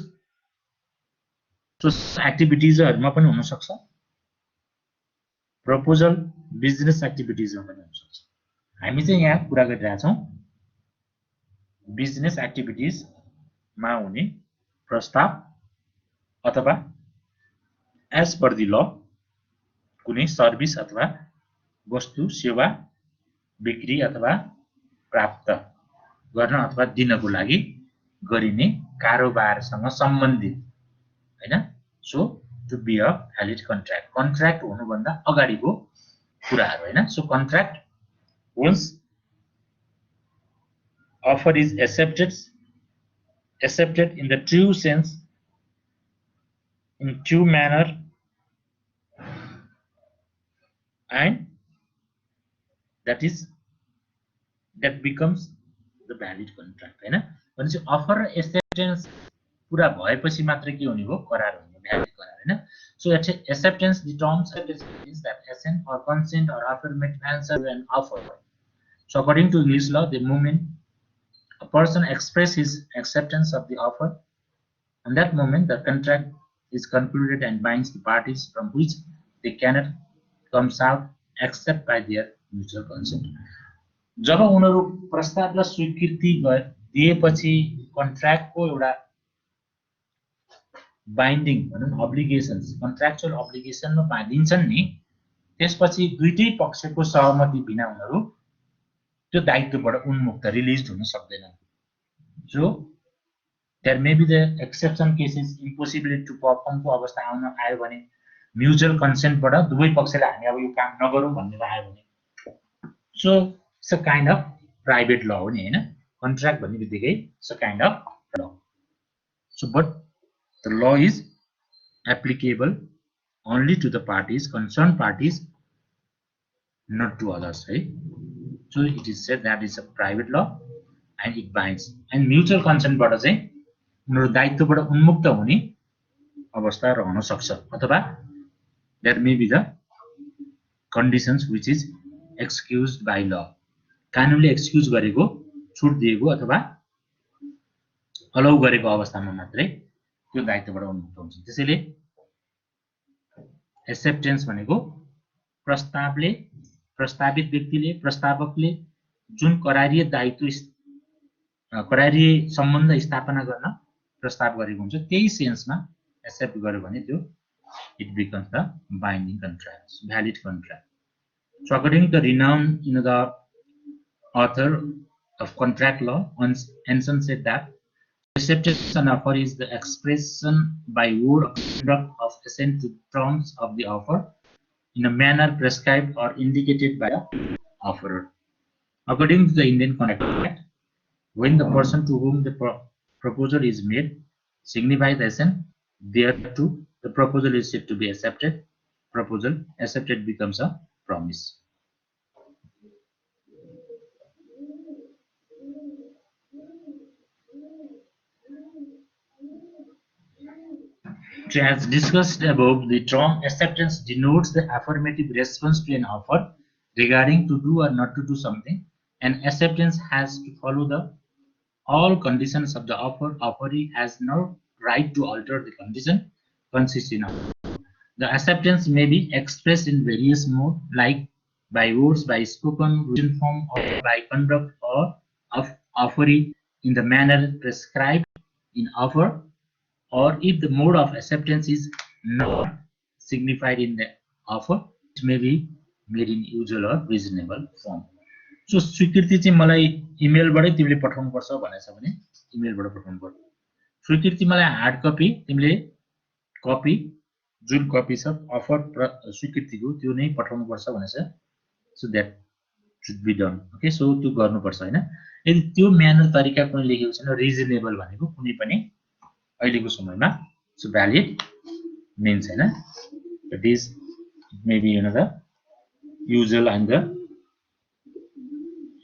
एक्टिभिटीजहरुमा पनि हुन सक्छ प्रपोजल बिजनेस एक्टिभिटीजमा पनि हुन सक्छ हामी चाहिँ यहाँ कुरा गरिरहेका छौं बिजनेस एक्टिभिटीज मा हुने प्रस्ताव अथवा एज पर द ल कुनै सर्भिस अथवा वस्तु सेवा बिक्री अथवा प्राप्त गर्न अथवा दिनको लागि गरिने कारोबारसँग सम्बन्धित हैन so to be a valid contract contract हुनुभन्दा अगाडिको कुराहरु हैन so contract once offer is accepted in the true sense in true manner and that becomes the valid contract हैन भनेपछि अफर र एक्सेप्टेन्स पूरा भएपछि मात्र के हुने हो करार हुने भ्यालिड करार हैन so acceptance the terms means that assent or consent or affirmative answer to an offer so according to English law the moment a person expresses his acceptance of the offer and that moment the contract is concluded and binds the parties from which they cannot comes out except by their mutual consent जब उनीहरू प्रस्तावलाई स्वीकृति दिएपछि कन्ट्र्याक्टको एउटा binding भनौँ obligations contractual अब्लिगेसनमा बाँधिन्छन् नि त्यसपछि दुईटै पक्षको सहमति बिना उनीहरू त्यो दायित्वबाट उन्मुक्त रिलिज हुन सक्दैनन् so there may be the exception cases impossibility to perform को अवस्था आयो भने म्युचुअल कन्सेन्टबाट दुवै पक्षले हामी अब यो काम नगरौँ भनेर आयो भने so it's a kind of private ल हो नि हैन कन्ट्र्याक्ट भन्ने बित्तिकै इट्स अ काइन्ड अफ ल so but the law is applicable only to the parties, concerned parties, not to others, right? So it is said that is a private law and it binds. And mutual consent बाट चाहिँ उनीहरु दायित्वबाट उन्मुक्त हुने अवस्था रहन सक्छ अथवा there may be the conditions which is excused by law. कानुनले एक्सक्युज गरेको छुट दिएको अथवा अलाउ गरेको अवस्थामा मात्रै त्यो दायित्वबाट उन्मुक्त हुन्छ त्यसैले एक्सेप्टेन्स भनेको प्रस्तावित व्यक्तिले प्रस्तावकले जुन करारीय दायित्व करारीय सम्बन्ध स्थापना गर्न प्रस्ताव गरेको हुन्छ त्यही सेन्समा एक्सेप्ट गर्यो भने त्यो it becomes the binding contract, valid contract. So according to the renowned the author of contract law, Anson said that acceptance and offer is the expression by word of conduct of assent to terms of the offer in a manner prescribed or indicated by the offerer. According to the Indian Contract Act, when the person to whom the proposal is made signifies the assent thereto, the proposal is said to be accepted. Proposal accepted becomes a promise. As discussed above, the term acceptance denotes the affirmative response to an offer regarding to do or not to do something, and acceptance has to follow the all conditions of the offer. Offeree has no right to alter the condition consisting of. The acceptance may be expressed in various modes, like by words, by spoken written form, or by conduct or of offeree in the manner prescribed in offer, or if the mode of acceptance is not signified in the offer, it may be made in usual or reasonable form. So स्वीकृति चाहिँ मलाई इमेलबाटै तिमीले पठाउनु पर्छ भनेछ भने इमेलबाट पठाउनु पर्छ स्वीकृति मलाई हार्ड कपी तिमीले कपी जुन कपी छ अफर स्वीकृतिको त्यो नै पठाउनु पर्छ भनेछ so that should be done okay so त्यो गर्नु पर्छ हैन यदि त्यो म्यानर तरिका कुनै लेखेको छैन रिजनेबल भनेको कुनै पनि अहिलेको समयमा सो भ्यालिड मीन्स हैन it is maybe you know the usual and the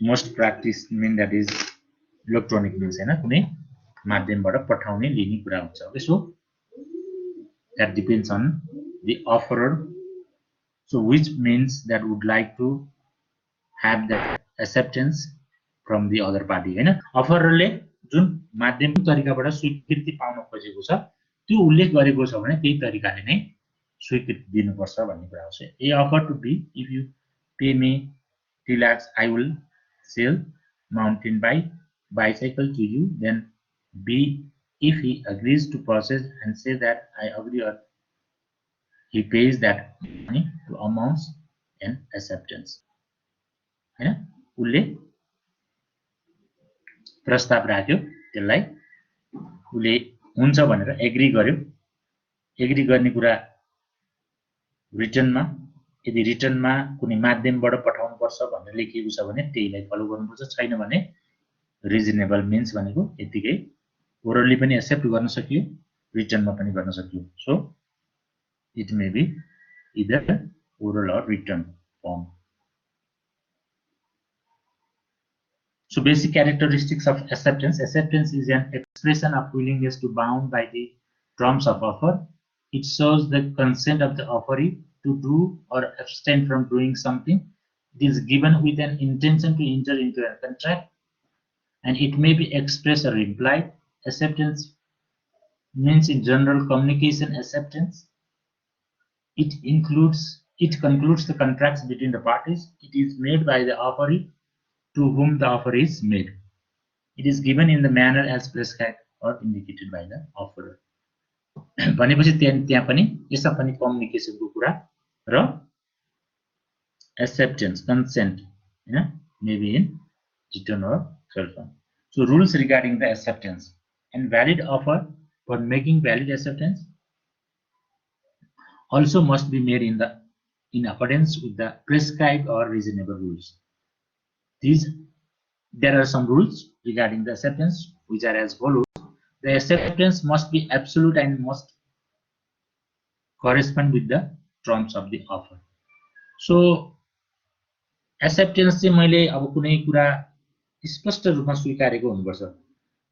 most practice mean that is electronic means हैन कुनै माध्यमबाट पठाउने लिने कुरा हुन्छ okay so that depends on the offerer, so which means that would like to have the acceptance from the other party हैन अफररले जुन माध्यमिक तरिकाबाट स्वीकृति पाउन खोजेको छ त्यो उल्लेख गरेको छ भने त्यही तरिकाले नै स्वीकृति दिनुपर्छ भन्ने कुरा हो a offer to be if you pay me 3 lakhs I will sell mountain bike bicycle to you, then B if he agrees to purchase and says that I agree or he pays that money to amounts and acceptance हैन उले प्रस्ताव राख्यो त्यसलाई उले हुन्छ भनेर agree गर्यो agree गर्ने कुरा रिटर्नमा यदि रिटर्नमा कुनै माध्यमबाट पठाउनु पर्छ भनेर लेखिएको छ भने त्यहीलाई फलो गर्नुपर्छ छैन भने रिजनेबल मीन्स भनेको यतिकै ओरली पनि एक्सेप्ट गर्न सकियो रिटर्नमा पनि गर्न सकियो so it may be either oral or written form. So basic characteristics of acceptance. Acceptance is an expression of willingness to bound by the terms of offer. It shows the consent of the offeree to do or abstain from doing something. It is given with an intention to enter into a contract, and it may be expressed or implied. Acceptance means in general communication acceptance. It concludes the contracts between the parties. It is made by the offeree to whom the offer is made. It is given in the manner as prescribed or indicated by the offerer. भनेपछि त्यहाँ पनि यसमा पनि कम्युनिकेसनको कुरा र acceptance, consent, maybe in written or short form. So rules regarding the acceptance and valid offer for making valid acceptance also must be made in accordance with the prescribed or reasonable rules. There are some rules regarding the acceptance which are as follows. The acceptance must be absolute and must correspond with the terms of the offer. So acceptance चाहिँ मैले अब कुनै कुरा स्पष्ट रूपमा स्वीकारेको हुनुपर्छ।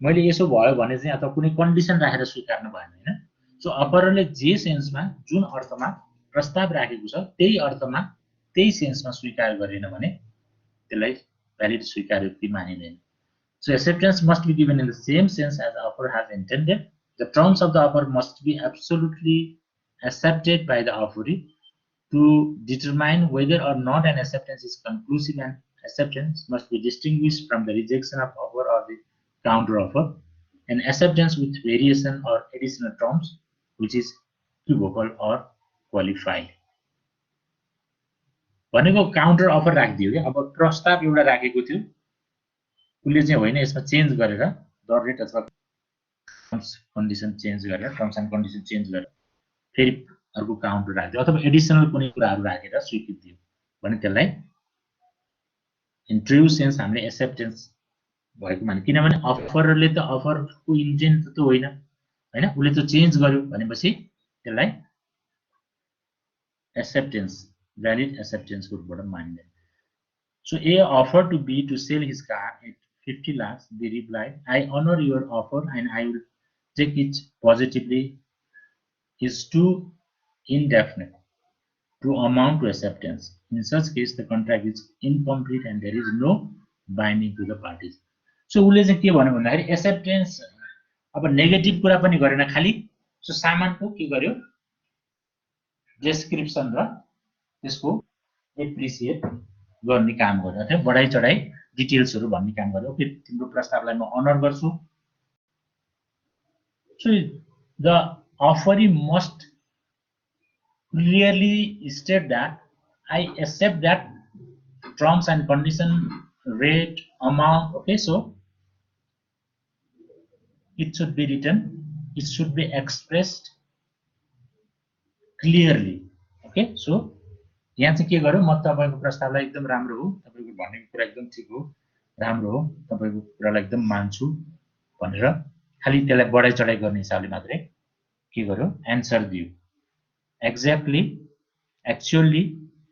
मैले यसो भयो भने चाहिँ अथवा कुनै कन्डिसन राखेर स्वीकार्नु भएन हैन। सो अफररले जे सेन्समा जुन अर्थमा प्रस्ताव राखेको छ त्यही अर्थमा त्यही सेन्समा स्वीकार गरेन भने त्यसलाई भ्यालिड स्वीकार्योक्ति मानिदैन। So acceptance must be given in the same sense as offer has intended. The terms of the offer must be absolutely accepted by the offeree to determine whether or not an acceptance is conclusive, and acceptance must be distinguished from the rejection of offer or the counter offer. An acceptance with variation or additional terms which is equivocal or qualified. भनेको counter offer राखिदियो के। अब प्रस्ताव एउटा राखेको थियो उले चाहिँ होइन यसमा चेन्ज गरेर दर रेट अथवा टर्म्स कन्डिसन चेन्ज गरेर टर्म्स एन्ड कन्डिसन चेन्ज गरेर फेरि अर्को काउन्टर राख्दियो अथवा एडिसनल कुनै कुराहरु राखेर स्वीकृत दियो भने त्यसलाई इन ट्रू सेन्स हामीले एक्सेप्टेन्स भएको माने। किनभने अफरले त अफरको इन्टेन्ट त होइन हैन, उले त चेन्ज गर्यो भनेपछि त्यसलाई एक्सेप्टेन्स भ्यालिड एक्सेप्टेन्स को रूपबाट मानिन्छ। So A offered to B to sell his car at 50 lakhs. B replied, I honor your offer and I will take it positively. Is too indefinite to amount to acceptance. In such case, the contract is incomplete and there is no binding to the parties. So उले चाहिँ के भन्यो भन्दाखेरि acceptance अब negative कुरा पनि गरेन, खाली सो सामानको के गर्यो डिस्क्रिप्सन र त्यसको एप्रिसिएट गर्ने काम गर्यो अथवा बढाई चढाई डिटेल्सहरु भन्ने काम गर्यो। ओके, तिम्रो प्रस्तावलाई म अनर गर्छु। So the offeree must clearly state that I accept that terms and condition, rate, amount. Okay, so it should be written, it should be expressed clearly. Okay, so यहाँ चाहिँ के गर्यो, म तपाईको प्रस्तावलाई एकदम राम्रो हो, तपाईको भनेको कुरा एकदम ठीक हो, राम्रो हो, तपाईको कुरालाई एकदम मान्छु भनेर खाली त्यसलाई बढाई चढाई गर्ने हिसाबले मात्रै के गर्यो एन्सर दियो। एक्ज्याक्टली एक्चुअली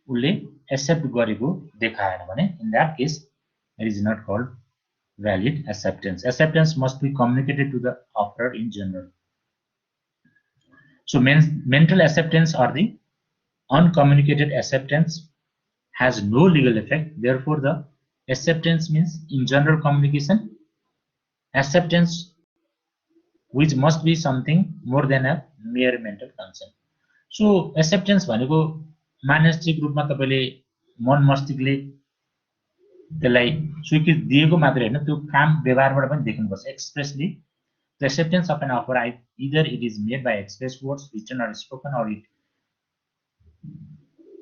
उले एक्सेप्ट गरेको देखाएन भने in that case it is not called valid acceptance. Acceptance must be communicated to the offerer in general. So mental acceptance or the uncommunicated acceptance has no legal effect. Therefore, the acceptance means in general communication, acceptance which must be something more than a mere mental consent. So acceptance भनेको मानसिक रूपमा तपाईले मन मस्तिष्कले त्यसलाई स्वीकृत दिएको मात्र हैन, त्यो काम व्यवहारबाट पनि देख्नुपर्छ। Expressly the acceptance of an offer, either it is made by express words, written or spoken, or it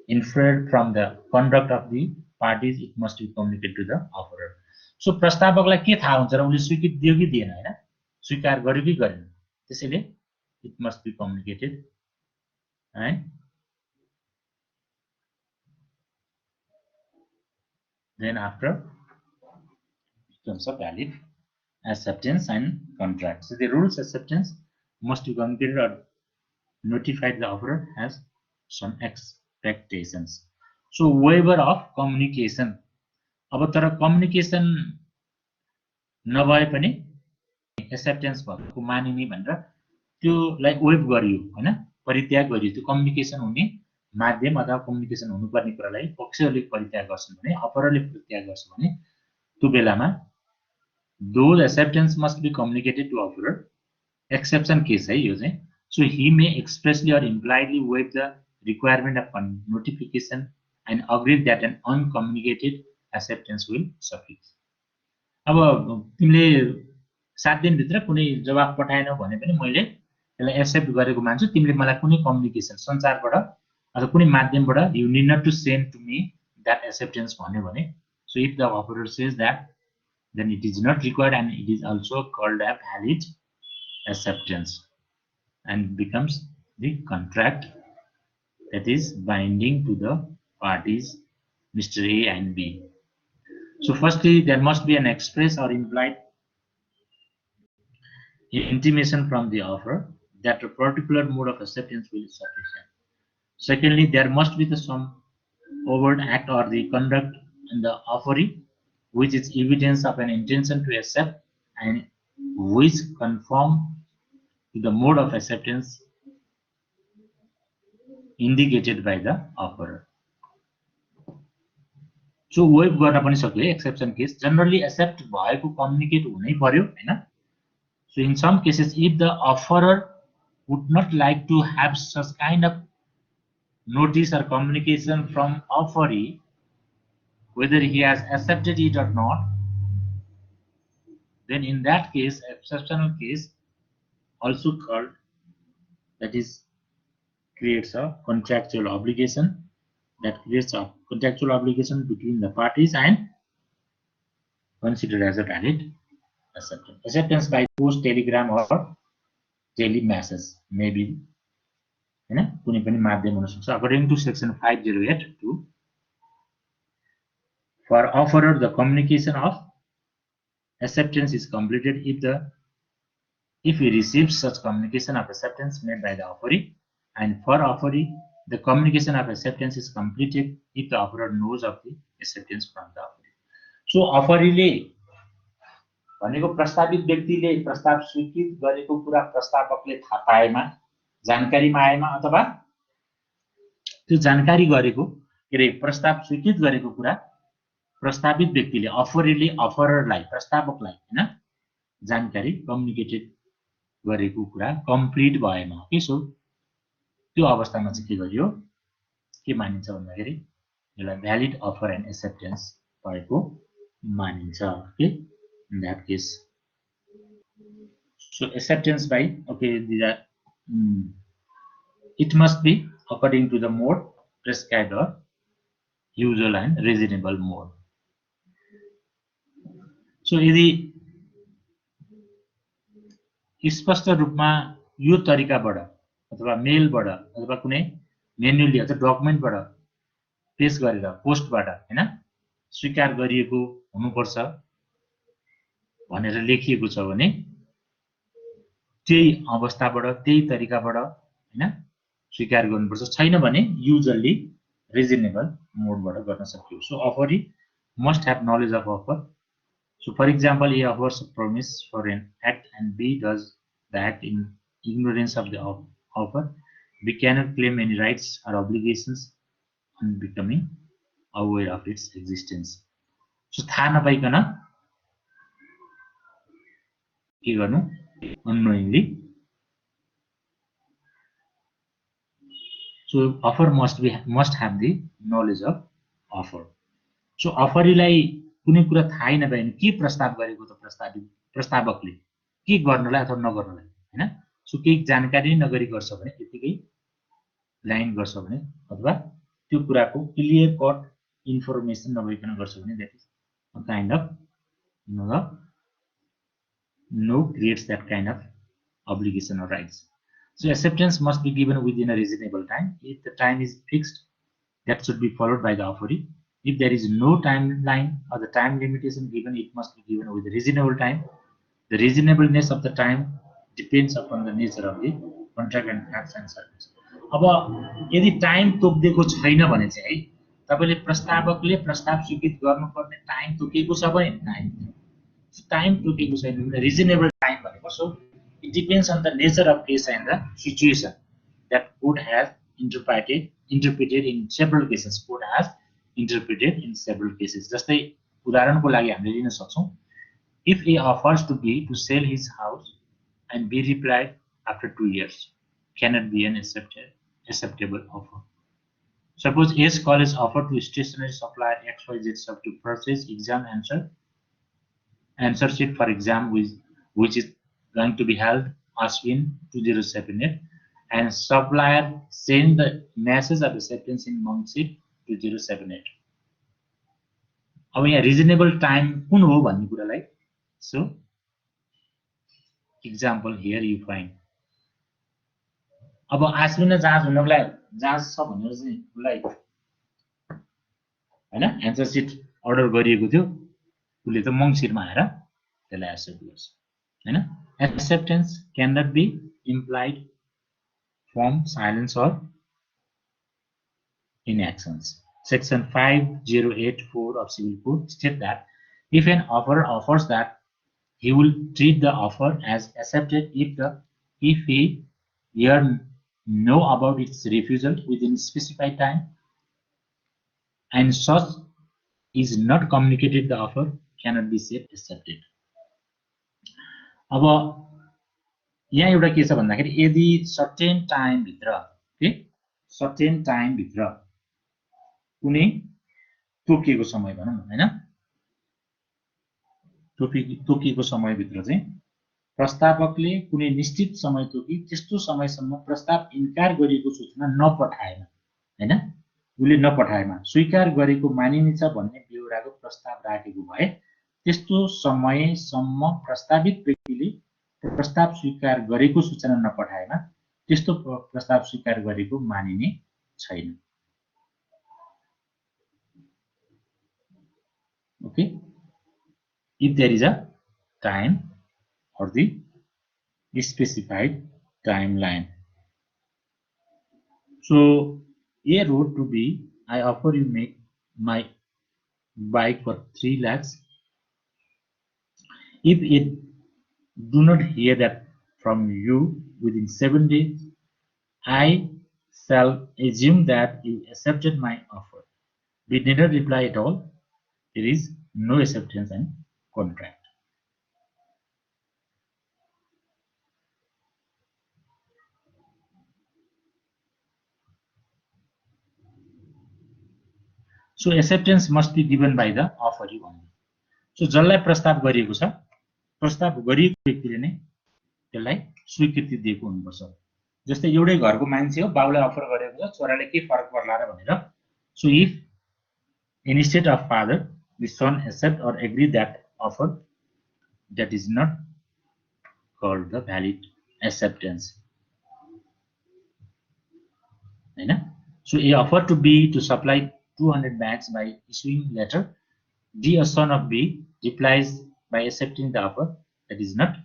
inferred from the conduct of the parties, it must be communicated to the offerer. So प्रस्तावकलाई के थाहा हुन्छ र उले स्वीकृत दियो कि दिएन हैन, स्वीकार गर्यो कि गरेन, त्यसैले it must be communicated. And then after becomes a valid acceptance and contract. So the rules acceptance must be communicated or notified the offerer has some expectations. So waiver of communication. अब तर communication नभए पनि acceptance भएको मानिने भनेर त्योलाई wave गरियो हैन, परित्याग गरियो। त्यो कम्युनिकेसन हुने माध्यम अथवा कम्युनिकेसन हुनुपर्ने कुरालाई पक्षहरूले परित्याग गर्छन् भने, अफररले परित्याग गर्छ भने त्यो बेलामा those acceptance must be communicated to offerer. Exception case है यो चाहिँ। So he may expressly or impliedly waive the requirement of notification and agree that an uncommunicated acceptance will suffix. अब तिमीले 7 दिनभित्र कुनै जवाफ पठाएनौ भने पनि मैले त्यसलाई एक्सेप्ट गरेको मान्छु. तिमीले मलाई कुनै कम्युनिकेसन सञ्चारबाट अथवा कुनै माध्यमबाट you need not to send to me that acceptance भन्यो भने, so if the operator says that, then it is not required and it is also called a valid acceptance and becomes the contract that is binding to the parties Mr. A and B. So firstly, there must be an express or implied intimation from the offerer that a particular mode of acceptance will be sufficient. Secondly, there must be some overt act or the conduct in the offeree which is evidence of an intention to accept and which conform to the mode of acceptance indicated by the offerer. So waive गर्न पनि सक्यो exception case. Generally accept भएको communicate हुनै पर्यो हैन. So in some cases, if the offerer would not like to have such kind of notice or communication from offeree, whether he has accepted it or not, then in that case, exceptional case, also called, that is, creates a contractual obligation. That creates a contractual obligation between the parties and considered as a valid acceptance. Acceptance by post, telegram or telemessage may be कुनै पनि माध्यम हुन सक्छ. According to section 508(2), for offerer the communication of acceptance is completed if he receives such communication of acceptance made by the offeree, and for offeree the communication of acceptance is completed if the offerer knows of the acceptance from the offeree. So offeree ले भनेको प्रस्तावित व्यक्तिले प्रस्ताव स्वीकृत गरेको कुरा प्रस्तावकले थाहा पाएमा, जानकारीमा आएमा, अथवा त्यो जानकारी गरेको प्रस्ताव स्वीकृत गरेको कुरा प्रस्तावित व्यक्तिले अफरेले अफररलाई प्रस्तावकलाई हैन जानकारी कम्युनिकेटेड गरेको कुरा कम्प्लिट भएमा, के सो त्यो अवस्थामा चाहिँ के गरियो, के मानिन्छ भन्दाखेरि यसलाई भ्यालिड अफर एन्ड एक्सेप्टेन्स भएको मानिन्छ. Okay, in that case, so acceptance by, okay, these are it must be according to the mode prescribed or usual and reasonable mode. So यदि स्पष्ट रूपमा यो तरिकाबाट अथवा मेलबाट अथवा कुनै म्यानुअली अथवा डकुमेन्टबाट पेश गरेर पोस्टबाट हैन स्वीकार गरिएको हुनुपर्छ भनेर लेखिएको छ भने त्यही अवस्थाबाट त्यही तरिकाबाट हैन स्वीकार गर्नुपर्छ. छैन भने युजुअली रिजनेबल मोडबाट गर्न सकियो. So offeree must have knowledge of offer. So for example, A offers a promise for an act and B does the act in ignorance of the offer. We cannot claim any rights or obligations on becoming aware of its existence. So थाहा नपाइकन के गर्नु, unknowingly. So offer must have the knowledge of offer. So अफरीलाई कुनै कुरा थाहै नभए नि के प्रस्ताव गरेको त प्रस्तावकले के गर्नलाई अथवा नगर्नलाई हैन. सो केही जानकारी नगरी गर्छ भने, त्यतिकै लाइन गर्छ भने, अथवा त्यो कुराको क्लियर कट इन्फर्मेसन नभइकन गर्छ भने, that is a kind of no creates that kind of obligation or rights. So acceptance must be given within a reasonable time. If the time is fixed, that should be followed by the offeree. If there is no timeline or the time limitation given, it must be given with a reasonable time. The reasonableness of the time depends upon the nature of the contract and acts and service. अब यदि time तोकिएको छैन भने चाहिँ है तपाईले प्रस्तावकले प्रस्ताव स्वीकृत गर्नुपर्ने टाइम तोकिएको छ भने टाइम तोकिएको छैन भने रिजनेबल टाइम भनेको, so it depends on the nature of case and the situation that court has interpreted in several cases. Court has interpreted in several cases. जस्तै उदाहरणको लागि हामीले लिन सक्छौं, if A offers to B to sell his house and B replied after 2 years, cannot be an acceptable offer. Suppose S college offered to stationery supplier XYZ sub to purchase exam answer sheet for exam which is going to be held Ashwin 2078, and supplier send the message of acceptance in Mangsit 2078. अब यहाँ reasonable time कुन हो भन्ने कुरालाई, so example here you find. अब आश्विन जाँच हुनलाई जाँच छ भनेर चाहिँ उसलाई हैन एन्सर सिट अर्डर गरिएको थियो, उसले त मङ्सिरमा आएर त्यसलाई एक्सेप्ट गर्छ हैन. Acceptance cannot be implied from silence or inactions. Section 5084 of Civil Code states that if an offerer offers that he will treat the offer as accepted if he know about its refusal within specified time and such is not communicated, the offer cannot be said accepted. अब यहाँ एउटा के छ भन्दाखेरि यदि certain time भित्र के certain time भित्र कुनै तोकिएको समय भनौं हैन, तोकिएको समय भित्र चाहिँ प्रस्तावकले कुनै निश्चित समय तोकी त्यस्तो समयसम्म प्रस्ताव इन्कार गरिएको सूचना नपठाएमा हैन, उले नपठाएमा स्वीकार गरेको मानिनेछ भन्ने बेहोराको प्रस्ताव राखेको भए त्यस्तो समयसम्म प्रस्तावित व्यक्तिले प्रस्ताव स्वीकार गरेको सूचना नपठाएमा त्यस्तो प्रस्ताव स्वीकार गरेको मानिने छैन. Okay, if there is a time or the specified timeline. So A road to B, I offer you make my bike for 3 lakhs. If it do not hear that from you within 7 days, I shall assume that you accepted my offer. We did not reply at all. There is no acceptance and contract. So acceptance must be given by the offeree only. So जसलाई प्रस्ताव गरिएको छ, प्रस्ताव गरिएको व्यक्तिले नै त्यसलाई स्वीकृति दिएको हुनुपर्छ. जस्तै एउटै घरको मान्छे हो, बाबुलाई अफर गरेको छ, छोराले के फरक पर्ला र भनेर. So if instead of father the son accept or agree that offer, that is not called the valid acceptance. हैन. So A offer to B to supply 200 bags by issuing letter. D, a son of B, replies by accepting the offer. That is not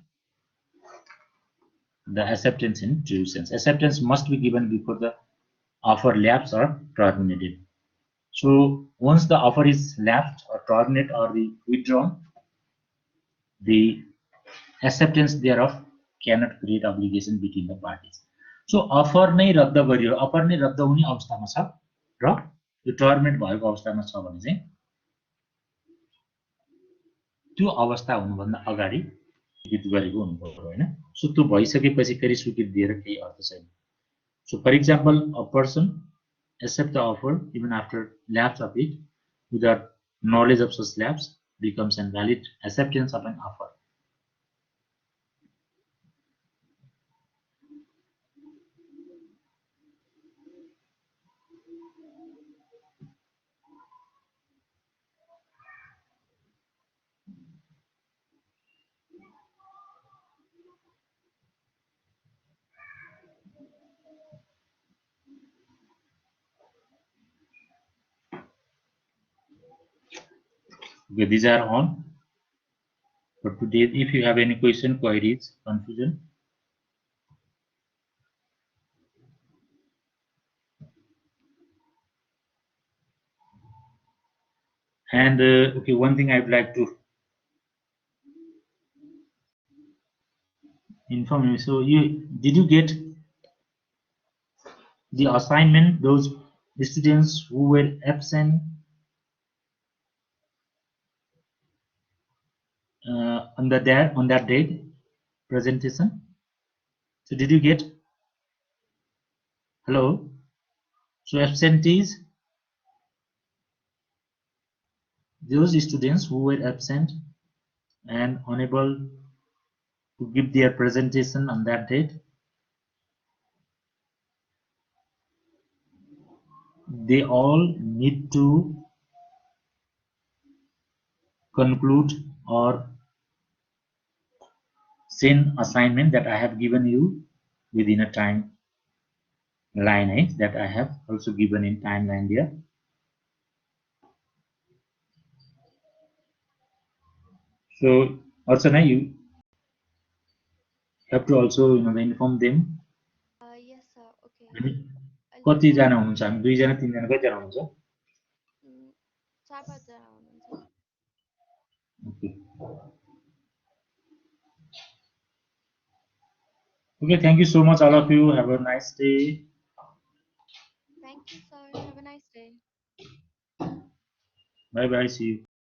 the acceptance in true sense. Acceptance must be given before the offer lapsed or terminated. So once the offer is lapsed or terminated or withdrawn, the acceptance thereof cannot create obligation between the parties. So offer नै रद्द गरियो, offer नै रद्द हुने अवस्थामा छ र यो टर्मिनेट भएको अवस्थामा छ भने चाहिँ त्यो अवस्था हुनुभन्दा अगाडि स्वीकृत गरेको हुनुपर्छ हैन. सो त्यो भइसकेपछि फेरि स्वीकृति दिएर केही अर्थ छैन. So for example, a person accept the offer even after lapse of it without knowledge of such lapse becomes a valid acceptance of an offer. Okay, these are on for today. If you have any question, queries, confusion, and okay, one thing I would like to inform you. So did you get the assignment? Those students who were absent on that date presentation. So did you get? Hello. So absentees those students who were absent and unable to give their presentation on that date, they all need to conclude or send assignment that I have given you within a time line that I have also given in timeline there. So Archana, you have to also inform them. Yes, sir. Okay. हामी I'll do that. कतिजना हुनुहुन्छ? हामी 2 जना 3 जना कतिजना हुनुहुन्छ? 4-5 जना हुनुहुन्छ. Okay. Okay, thank you so much all of you. Have a nice day. Thank you, sir. Have a nice day. Bye bye. See you.